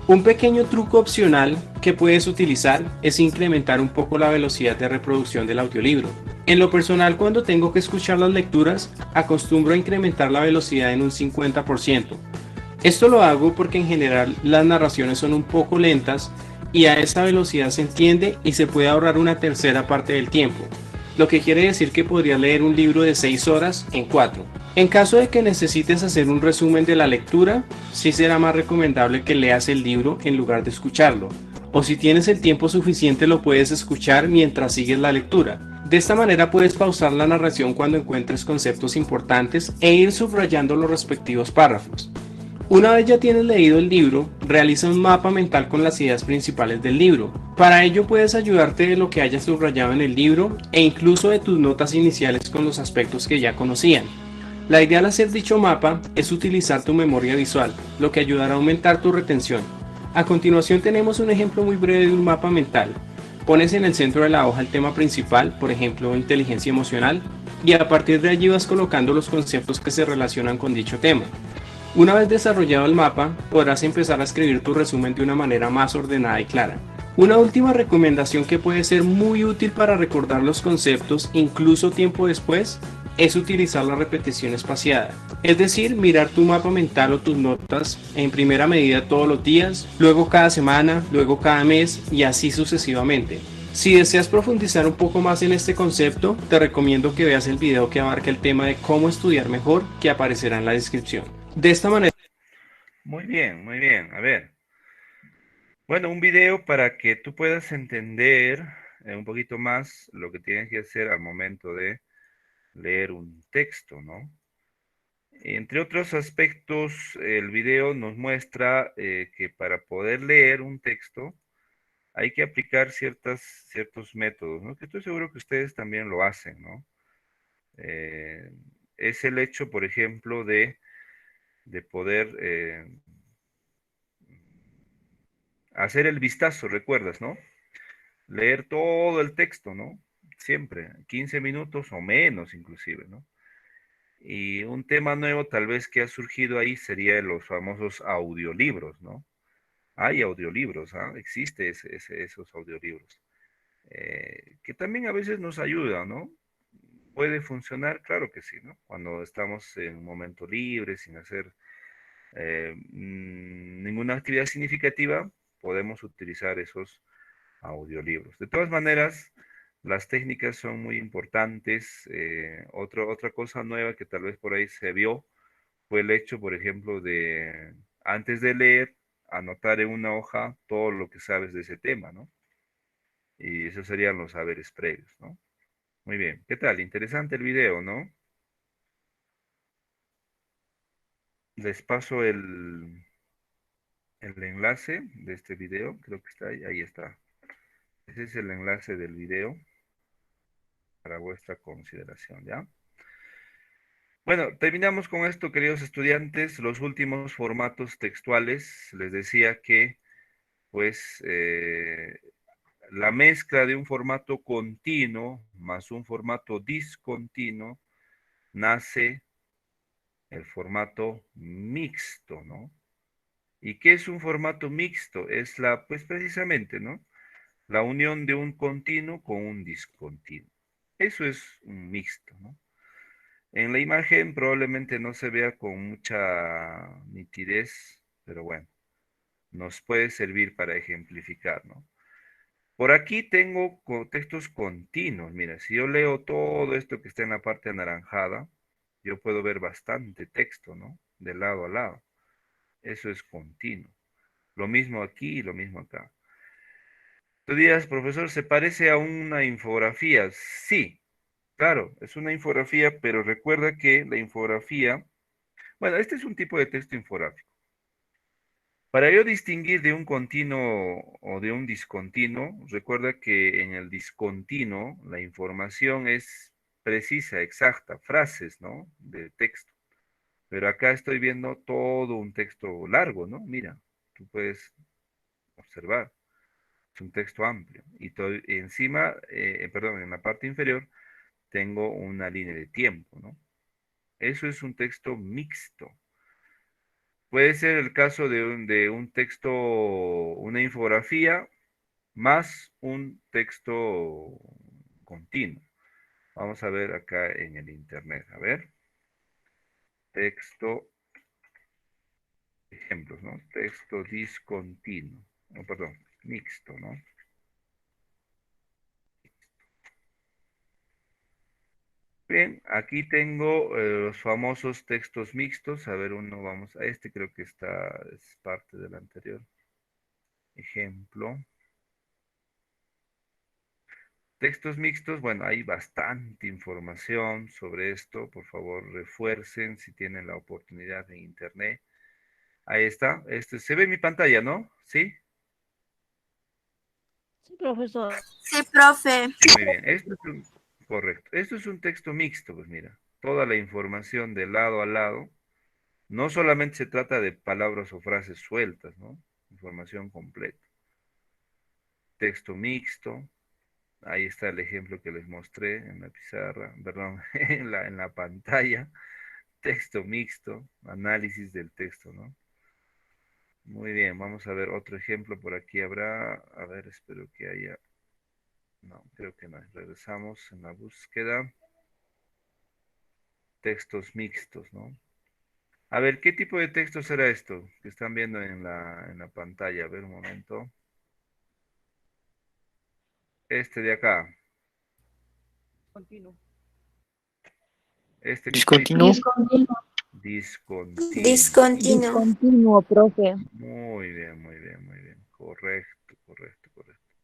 Un pequeño truco opcional que puedes utilizar es incrementar un poco la velocidad de reproducción del audiolibro. En lo personal, cuando tengo que escuchar las lecturas, acostumbro a incrementar la velocidad en un 50%. Esto lo hago porque en general las narraciones son un poco lentas y a esa velocidad se entiende y se puede ahorrar una tercera parte del tiempo, lo que quiere decir que podrías leer un libro de 6 horas en 4. En caso de que necesites hacer un resumen de la lectura, sí será más recomendable que leas el libro en lugar de escucharlo, o si tienes el tiempo suficiente lo puedes escuchar mientras sigues la lectura. De esta manera puedes pausar la narración cuando encuentres conceptos importantes e ir subrayando los respectivos párrafos. Una vez ya tienes leído el libro, realiza un mapa mental con las ideas principales del libro. Para ello puedes ayudarte de lo que hayas subrayado en el libro e incluso de tus notas iniciales con los aspectos que ya conocían. La idea al hacer dicho mapa es utilizar tu memoria visual, lo que ayudará a aumentar tu retención. A continuación tenemos un ejemplo muy breve de un mapa mental. Pones en el centro de la hoja el tema principal, por ejemplo inteligencia emocional, y a partir de allí vas colocando los conceptos que se relacionan con dicho tema. Una vez desarrollado el mapa, podrás empezar a escribir tu resumen de una manera más ordenada y clara. Una última recomendación que puede ser muy útil para recordar los conceptos incluso tiempo después es utilizar la repetición espaciada, es decir, mirar tu mapa mental o tus notas en primera medida todos los días, luego cada semana, luego cada mes y así sucesivamente. Si deseas profundizar un poco más en este concepto, te recomiendo que veas el video que abarca el tema de cómo estudiar mejor, que aparecerá en la descripción. De esta manera... Muy bien, muy bien. A ver. Bueno, un video para que tú puedas entender un poquito más lo que tienes que hacer al momento de leer un texto, ¿no? Entre otros aspectos, el video nos muestra que para poder leer un texto hay que aplicar ciertos métodos, ¿no? Que estoy seguro que ustedes también lo hacen, ¿no? Es el hecho, por ejemplo, de poder hacer el vistazo, recuerdas, ¿no? Leer todo el texto, ¿no? Siempre, 15 minutos o menos inclusive, ¿no? Y un tema nuevo tal vez que ha surgido ahí sería los famosos audiolibros, ¿no? Hay audiolibros, ¿ah? Existe esos audiolibros, que también a veces nos ayuda, ¿no? ¿Puede funcionar? Claro que sí, ¿no? Cuando estamos en un momento libre, sin hacer ninguna actividad significativa, podemos utilizar esos audiolibros. De todas maneras, las técnicas son muy importantes. Otra cosa nueva que tal vez por ahí se vio fue el hecho, por ejemplo, de antes de leer, anotar en una hoja todo lo que sabes de ese tema, ¿no? Y esos serían los saberes previos, ¿no? Muy bien. ¿Qué tal? Interesante el video, ¿no? Les paso el enlace de este video. Creo que está ahí. Ahí está. Ese es el enlace del video para vuestra consideración, ¿ya? Bueno, terminamos con esto, queridos estudiantes. Los últimos formatos textuales. Les decía que, pues, la mezcla de un formato continuo más un formato discontinuo nace el formato mixto, ¿no? ¿Y qué es un formato mixto? Es pues precisamente, ¿no? La unión de un continuo con un discontinuo. Eso es un mixto, ¿no? En la imagen probablemente no se vea con mucha nitidez, pero bueno, nos puede servir para ejemplificar, ¿no? Por aquí tengo textos continuos. Mira, si yo leo todo esto que está en la parte anaranjada, yo puedo ver bastante texto, ¿no? De lado a lado. Eso es continuo. Lo mismo aquí y lo mismo acá. Tú dirás, profesor, ¿se parece a una infografía? Sí, claro, es una infografía, pero recuerda que la infografía, bueno, este es un tipo de texto infográfico. Para yo distinguir de un continuo o de un discontinuo, recuerda que en el discontinuo la información es precisa, exacta, frases, ¿no? De texto. Pero acá estoy viendo todo un texto largo, ¿no? Mira, tú puedes observar, es un texto amplio. Y encima, perdón, en la parte inferior tengo una línea de tiempo, ¿no? Eso es un texto mixto. Puede ser el caso de un texto, una infografía, más un texto continuo. Vamos a ver acá en el internet. A ver. Texto, ejemplos, ¿no? Texto discontinuo. No, perdón. mixto, ¿no? Bien, aquí tengo los famosos textos mixtos. A ver, uno vamos a este, creo que es parte del anterior ejemplo. Textos mixtos, bueno, hay bastante información sobre esto. Por favor, refuercen si tienen la oportunidad en internet. Ahí está. Se ve mi pantalla, ¿no? ¿Sí? Sí, profesor. Sí, profe. Muy bien. Correcto. Esto es un texto mixto, pues mira. Toda la información de lado a lado. No solamente se trata de palabras o frases sueltas, ¿no? Información completa. Texto mixto. Ahí está el ejemplo que les mostré en la pizarra, perdón, en la pantalla. Texto mixto, análisis del texto, ¿no? Muy bien, vamos a ver otro ejemplo por aquí habrá. A ver, espero que haya. No, creo que no. Regresamos en la búsqueda. Textos mixtos, ¿no? A ver, ¿qué tipo de texto será esto que están viendo en la pantalla? A ver, un momento. Este de acá. Continuo. Este que está ahí. Discontinuo. Discontinuo. Discontinuo. Discontinuo, profe. Muy bien, muy bien, muy bien. Correcto, correcto, correcto.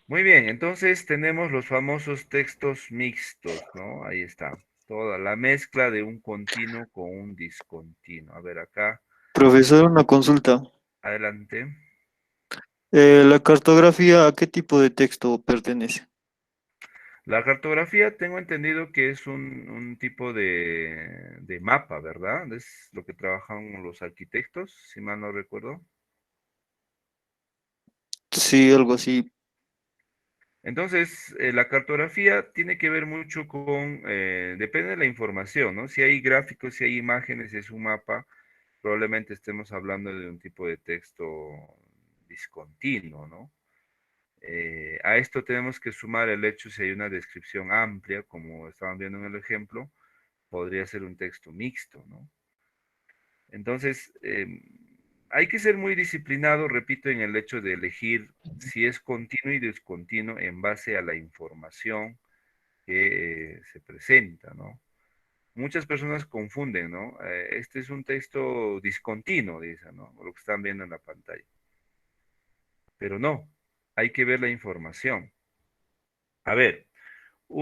Muy bien, entonces tenemos los famosos textos mixtos, ¿no? Ahí está. Toda la mezcla de un continuo con un discontinuo. A ver acá, Profesor, una consulta. adelante. ¿La cartografía a qué tipo de texto pertenece? La cartografía tengo entendido que es un tipo de mapa, ¿verdad? Es lo que trabajan los arquitectos, si mal no recuerdo. Sí, algo así. Entonces, la cartografía tiene que ver mucho con, depende de la información, ¿no? Si hay gráficos, si hay imágenes, si es un mapa, probablemente estemos hablando de un tipo de texto discontinuo, ¿no? A esto tenemos que sumar el hecho si hay una descripción amplia, como estaban viendo en el ejemplo, podría ser un texto mixto, ¿no? Entonces, hay que ser muy disciplinado, repito, en el hecho de elegir si es continuo y discontinuo en base a la información que se presenta, ¿no? Muchas personas confunden, ¿no? Este es un texto discontinuo, dicen, ¿no? Lo que están viendo en la pantalla. Pero no, hay que ver la información. A ver, a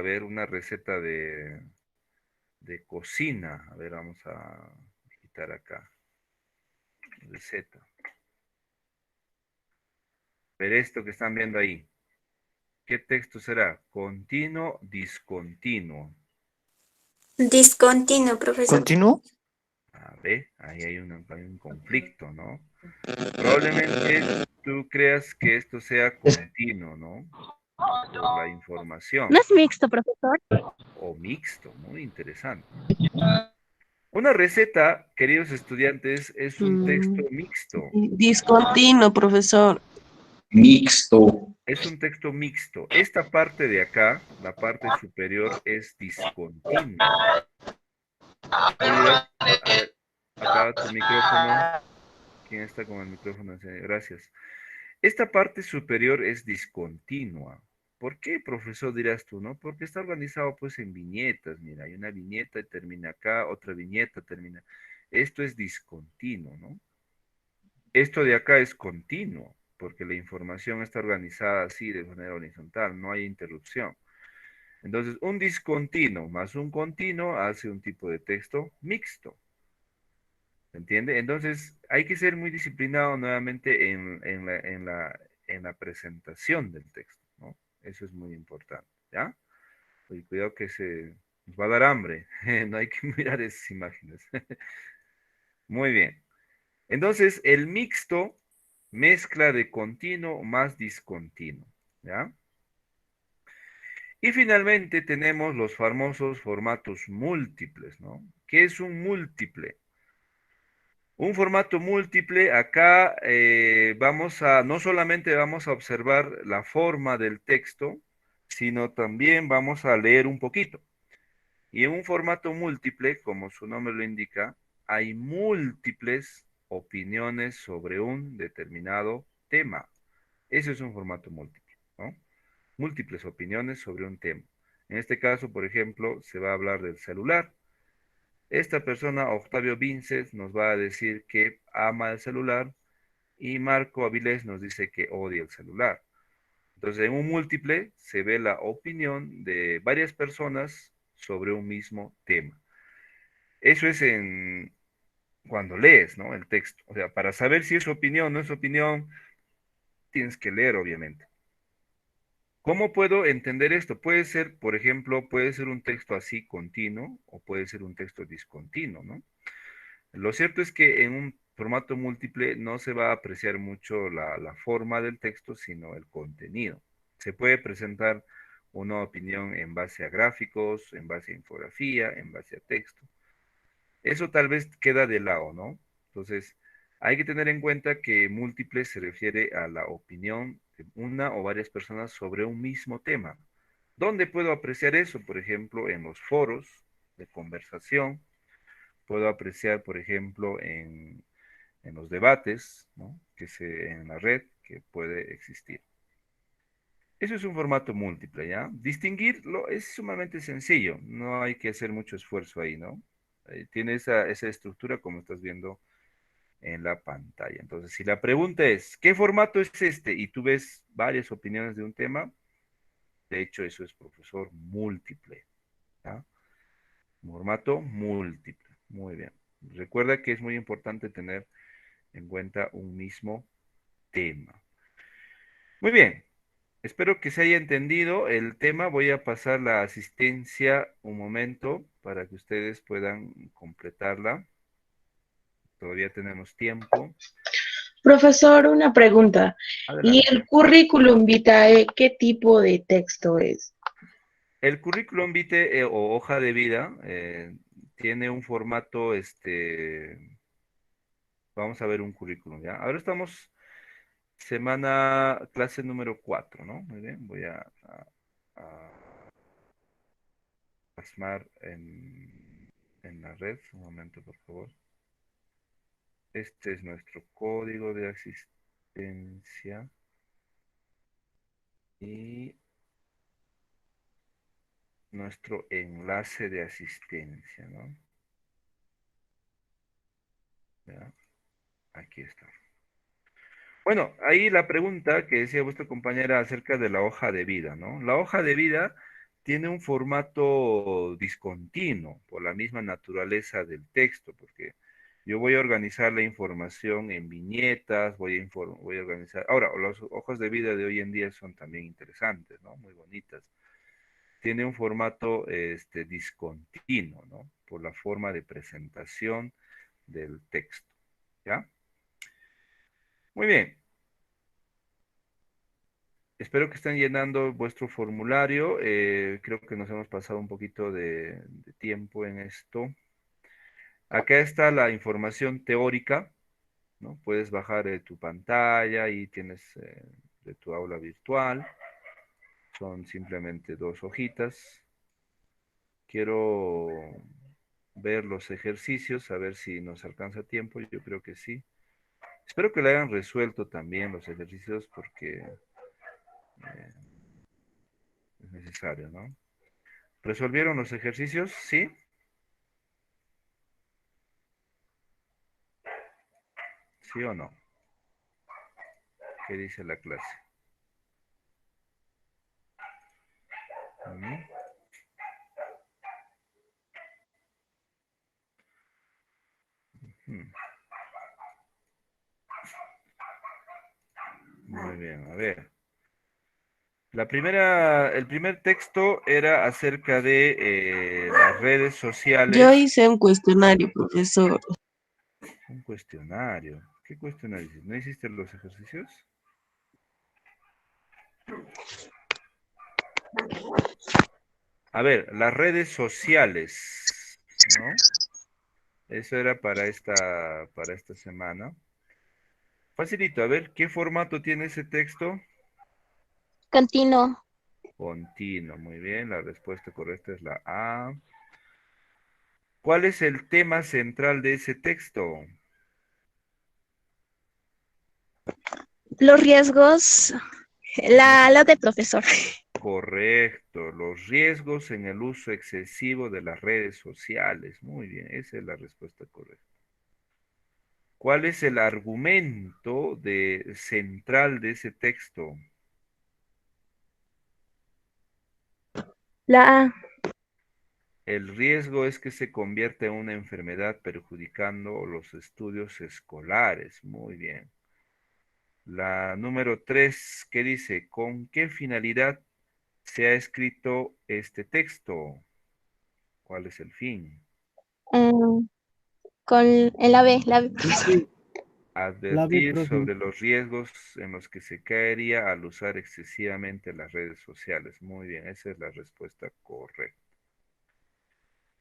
ver, una receta de cocina. A ver, vamos a quitar acá. Receta. Ver esto que están viendo ahí. ¿Qué texto será? Continuo, discontinuo. Discontinuo, profesor. ¿Continuo? A ver, ahí hay un conflicto, ¿no? Probablemente tú creas que esto sea continuo, ¿no? Por la información. ¿No es mixto, profesor? O mixto, muy interesante. Una receta, queridos estudiantes, es un texto mixto. Discontinuo, profesor. Mixto. Es un texto mixto. Esta parte de acá, la parte superior, es discontinua. Tú dirás, a ver, apaga tu micrófono. ¿Quién está con el micrófono encendido? Gracias. Esta parte superior es discontinua. ¿Por qué, profesor, dirás tú, no? Porque está organizado pues en viñetas. Mira, hay una viñeta y termina acá, otra viñeta termina. Esto es discontinuo, ¿no? Esto de acá es continuo, porque la información está organizada así de manera horizontal, no hay interrupción. Entonces, un discontinuo más un continuo hace un tipo de texto mixto. ¿Se entiende? Entonces, hay que ser muy disciplinado nuevamente en la presentación del texto, ¿no? Eso es muy importante, ¿ya? Y cuidado que nos va a dar hambre, no hay que mirar esas imágenes. Muy bien. Entonces, el mixto mezcla de continuo más discontinuo, ¿ya? Y finalmente tenemos los famosos formatos múltiples, ¿no? ¿Qué es un múltiple? Un formato múltiple, acá no solamente vamos a observar la forma del texto, sino también vamos a leer un poquito. Y en un formato múltiple, como su nombre lo indica, hay múltiples opiniones sobre un determinado tema. Eso es un formato múltiple, ¿no? Múltiples opiniones sobre un tema. En este caso, por ejemplo, se va a hablar del celular. Esta persona, Octavio Vinces, nos va a decir que ama el celular y Marco Avilés nos dice que odia el celular. Entonces, en un múltiple se ve la opinión de varias personas sobre un mismo tema. Eso es cuando lees, ¿no? El texto. O sea, para saber si es opinión o no es opinión, tienes que leer, obviamente. ¿Cómo puedo entender esto? Puede ser, por ejemplo, puede ser un texto así continuo o puede ser un texto discontinuo, ¿no? Lo cierto es que en un formato múltiple no se va a apreciar mucho la forma del texto, sino el contenido. Se puede presentar una opinión en base a gráficos, en base a infografía, en base a texto. Eso tal vez queda de lado, ¿no? Entonces, hay que tener en cuenta que múltiple se refiere a la opinión de una o varias personas sobre un mismo tema. ¿Dónde puedo apreciar eso? Por ejemplo, en los foros de conversación. Puedo apreciar, por ejemplo, en los debates, ¿no? En la red que puede existir. Eso es un formato múltiple, ¿ya? Distinguirlo es sumamente sencillo, no hay que hacer mucho esfuerzo ahí, ¿no? Tiene esa estructura como estás viendo en la pantalla. Entonces, si la pregunta es, ¿qué formato es este? Y tú ves varias opiniones de un tema, de hecho, eso es profesor múltiple, ¿ya? Formato múltiple, muy bien. Recuerda que es muy importante tener en cuenta un mismo tema. Muy bien, espero que se haya entendido el tema. Voy a pasar la asistencia un momento para que ustedes puedan completarla. Todavía tenemos tiempo. Profesor, una pregunta. ¿Y Adelante. el currículum vitae qué tipo de texto es? El currículum vitae o hoja de vida tiene un formato, vamos a ver un currículum, ¿ya? Ahora estamos clase número 4, ¿no? Muy bien, voy a plasmar en la red. Un momento, por favor. Este es nuestro código de asistencia y nuestro enlace de asistencia, ¿no? ¿Ya? Aquí está. Bueno, ahí la pregunta que decía vuestra compañera acerca de la hoja de vida, ¿no? La hoja de vida tiene un formato discontinuo por la misma naturaleza del texto, porque yo voy a organizar la información en viñetas, voy a organizar... Ahora, las hojas de vida de hoy en día son también interesantes, ¿no? Muy bonitas. Tiene un formato discontinuo, ¿no? Por la forma de presentación del texto, ¿ya? Muy bien. Espero que estén llenando vuestro formulario. Creo que nos hemos pasado un poquito de tiempo en esto. Acá está la información teórica, ¿no? Puedes bajar tu pantalla y tienes de tu aula virtual. Son simplemente 2 hojitas. Quiero ver los ejercicios, a ver si nos alcanza tiempo. Yo creo que sí. Espero que le hayan resuelto también los ejercicios porque es necesario, ¿no? ¿Resolvieron los ejercicios? ¿Sí? ¿Sí o no? ¿Qué dice la clase? ¿Mm? Hmm. Muy bien, a ver. El primer texto era acerca de las redes Yo sociales. hice un cuestionario, profesor. Un cuestionario. ¿Qué cuestionario hiciste? ¿No hiciste los ejercicios? A ver, las redes sociales, ¿no? Eso era para esta semana. Facilito, a ver, ¿qué formato tiene ese texto? Continuo. Continuo, muy bien, la respuesta correcta es la A. ¿Cuál es el tema central de ese texto? Los riesgos, la de profesor. Correcto, los riesgos en el uso excesivo de las redes sociales. Muy bien, esa es la respuesta correcta. ¿Cuál es el argumento central de ese texto? La A. El riesgo es que se convierta en una enfermedad perjudicando los estudios escolares. Muy bien. La número 3, ¿qué dice? ¿Con qué finalidad se ha escrito este texto? ¿Cuál es el fin? mm, en la B, profesor. La B, Advertir profe. sobre los riesgos en los que se caería al usar excesivamente las redes sociales. Muy bien, esa es la respuesta correcta.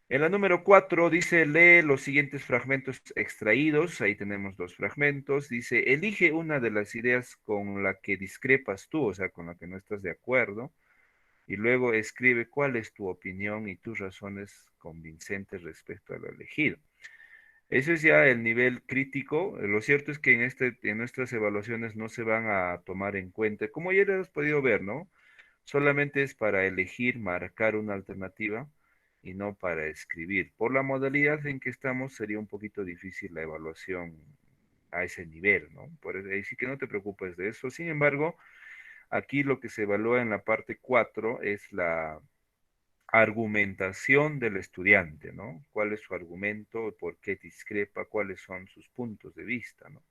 En la número 4 dice, lee los siguientes fragmentos extraídos. Ahí tenemos dos fragmentos. Dice, elige una de las ideas con la que discrepas tú, o sea, con la que no estás de acuerdo, y luego escribe cuál es tu opinión y tus razones convincentes respecto a lo elegido. Eso es ya el nivel crítico. Lo cierto es que en nuestras evaluaciones no se van a tomar en cuenta, como ya lo hemos podido ver, ¿no? Solamente es para elegir, marcar una alternativa y no para escribir. Por la modalidad en que estamos, sería un poquito difícil la evaluación a ese nivel, ¿no? Por eso, ahí sí que no te preocupes de eso. Sin embargo, aquí lo que se evalúa en la parte 4 es la argumentación del estudiante, ¿no? ¿Cuál es su argumento? ¿Por qué discrepa? ¿Cuáles son sus puntos de vista, ¿no?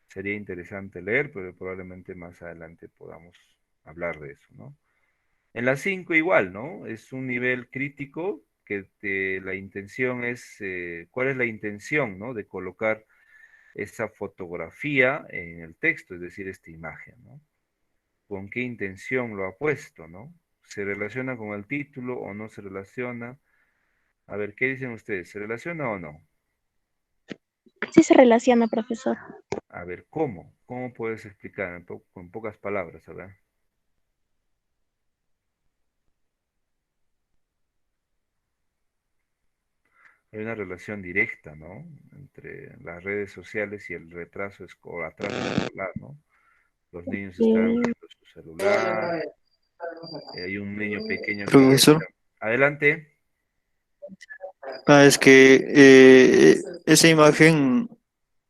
Sería interesante leer, pero probablemente más adelante podamos hablar de eso, ¿no? En la 5 igual, ¿no? Es un nivel crítico que la intención es, ¿cuál es la intención, ¿no? De colocar esa fotografía en el texto, es decir, esta imagen, ¿no? ¿Con qué intención lo ha puesto, ¿no? ¿Se relaciona con el título o no se relaciona? A ver, ¿qué dicen ustedes? ¿Se relaciona o no? Sí se relaciona, profesor. A ver, ¿cómo? ¿Cómo puedes explicar con pocas palabras, a ver? Hay una relación directa, ¿no? Entre las redes sociales y el retraso o atraso escolar, ¿no? Los niños están Sí. viendo su celular, hay un niño pequeño que ya Profesor. está. Adelante. Es que esa imagen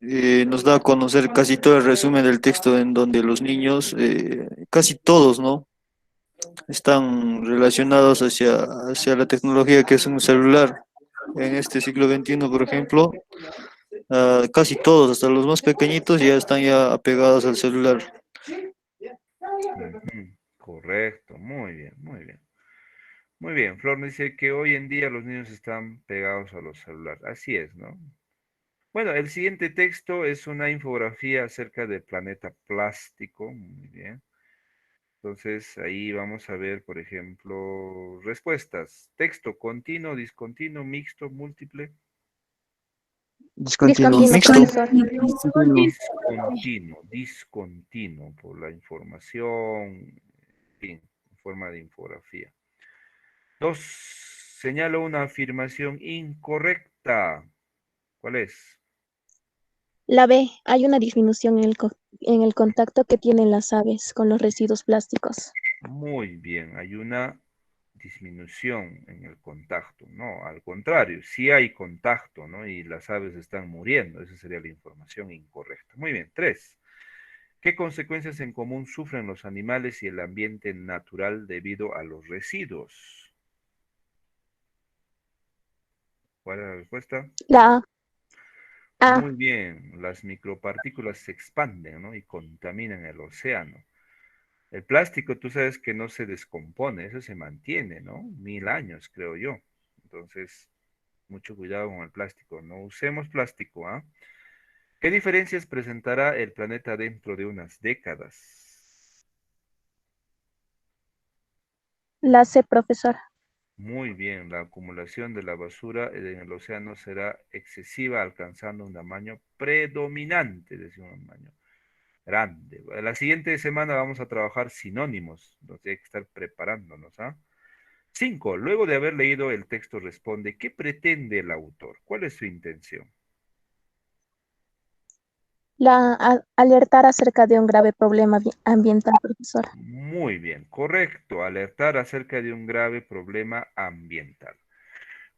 nos da a conocer casi todo el resumen del texto en donde los niños, casi todos, ¿no? Están relacionados hacia la tecnología que es un celular. En este siglo XXI, por ejemplo, casi todos, hasta los más pequeñitos, ya están ya apegados al celular. Ujú, correcto, muy bien, muy bien. Muy bien, Flor dice que hoy en día los niños están pegados a los celulares. Así es, ¿no? Bueno, el siguiente texto es una infografía acerca del planeta plástico. Muy bien. Entonces, ahí vamos a ver, por ejemplo, respuestas. Texto continuo, discontinuo, mixto, múltiple. Discontinuo. Discontinuo, Mixto. profesor. Discontinuo, discontinuo, por la información, en fin, en forma de infografía. 2. Señalo una afirmación incorrecta. ¿Cuál es? La B. Hay una disminución en el contacto que tienen las aves con los residuos plásticos. Muy bien, hay una disminución en el contacto. No, al contrario, sí hay contacto, ¿no? Y las aves están muriendo. Esa sería la información incorrecta. Muy bien. 3. ¿Qué consecuencias en común sufren los animales y el ambiente natural debido a los residuos? ¿Cuál es la respuesta? La A. Muy bien, las micropartículas se expanden, ¿no? Y contaminan el océano. El plástico, tú sabes que no se descompone, eso se mantiene, ¿no? 1000 años, creo yo. Entonces, mucho cuidado con el plástico. No usemos plástico, ¿ah? ¿Qué diferencias presentará el planeta dentro de unas décadas? La C, profesor. Muy bien, la acumulación de la basura en el océano será excesiva, alcanzando un tamaño predominante, es decir, un tamaño grande. La siguiente semana vamos a trabajar sinónimos, entonces hay que estar preparándonos, ¿ah? 5. Luego de haber leído el texto responde, ¿qué pretende el autor? ¿Cuál es su intención? Alertar acerca de un grave problema ambiental, profesora. Muy bien, correcto. Alertar acerca de un grave problema ambiental.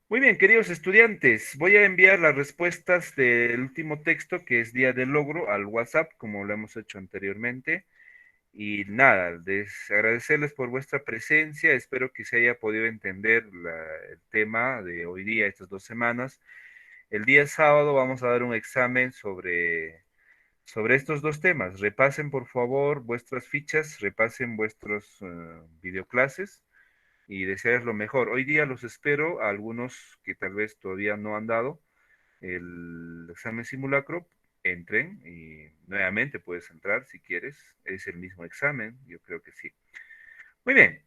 Muy bien, queridos estudiantes, voy a enviar las respuestas del último texto, que es Día del Logro, al WhatsApp, como lo hemos hecho anteriormente. Y nada, agradecerles por vuestra presencia. Espero que se haya podido entender el tema de hoy día, estas 2 semanas. El día sábado vamos a dar un examen sobre estos dos temas. Repasen, por favor, vuestras fichas, repasen vuestros videoclases y desearles lo mejor. Hoy día los espero, a algunos que tal vez todavía no han dado el examen simulacro, entren y nuevamente puedes entrar si quieres. Es el mismo examen, yo creo que sí. Muy bien.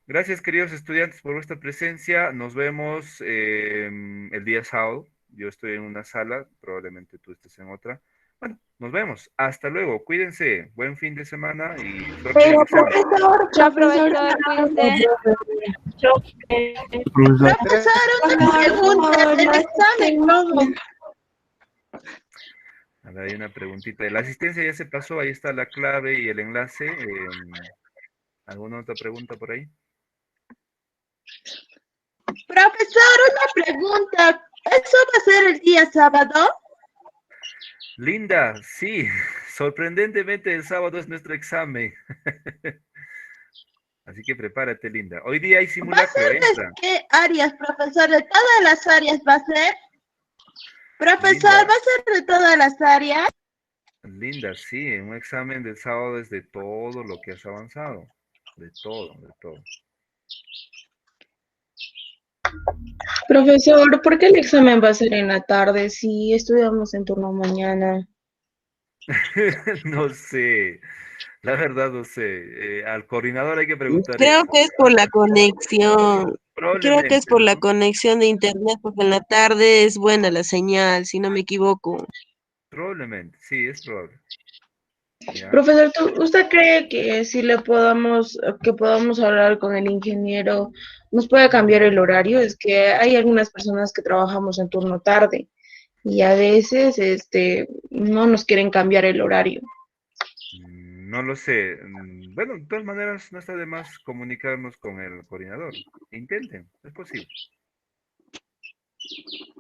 Gracias, queridos estudiantes, por vuestra presencia. Nos vemos el día sábado. Yo estoy en una sala, probablemente tú estés en otra. Bueno, nos vemos. Hasta luego. Cuídense. Buen fin de semana y suerte en el examen. Chao, profesor, cuídese. Profesor, una pregunta del examen, ¿no? A ver, hay una preguntita. La asistencia ya se pasó. Ahí está la clave y el enlace. ¿Alguna otra pregunta por ahí? Profesor, una pregunta. ¿Eso va a ser el día sábado? Linda, sí. Sorprendentemente el sábado es nuestro examen. Así que prepárate, Linda. Hoy día hay ¿Va a simulacro, ser de entra. qué áreas, profesor? ¿De todas las áreas va a ser? Profesor, Linda, ¿va a ser de todas las áreas? Linda, sí, un examen del sábado es de todo lo que has avanzado. De todo, de todo. Profesor, ¿por qué el examen va a ser en la tarde si estudiamos en turno mañana? No sé, la verdad no sé. Al coordinador hay que preguntar Creo eso. que es por la conexión. Creo que es Probablemente, por la ¿no? conexión de internet, porque en la tarde es buena la señal, si no me equivoco. Probablemente, sí, es probable. ¿Ya? Profesor, ¿usted cree que si que podamos hablar con el ingeniero, nos puede cambiar el horario? Es que hay algunas personas que trabajamos en turno tarde y a veces, no nos quieren cambiar el horario. No lo sé. Bueno, de todas maneras, no está de más comunicarnos con el coordinador. Intenten, es posible.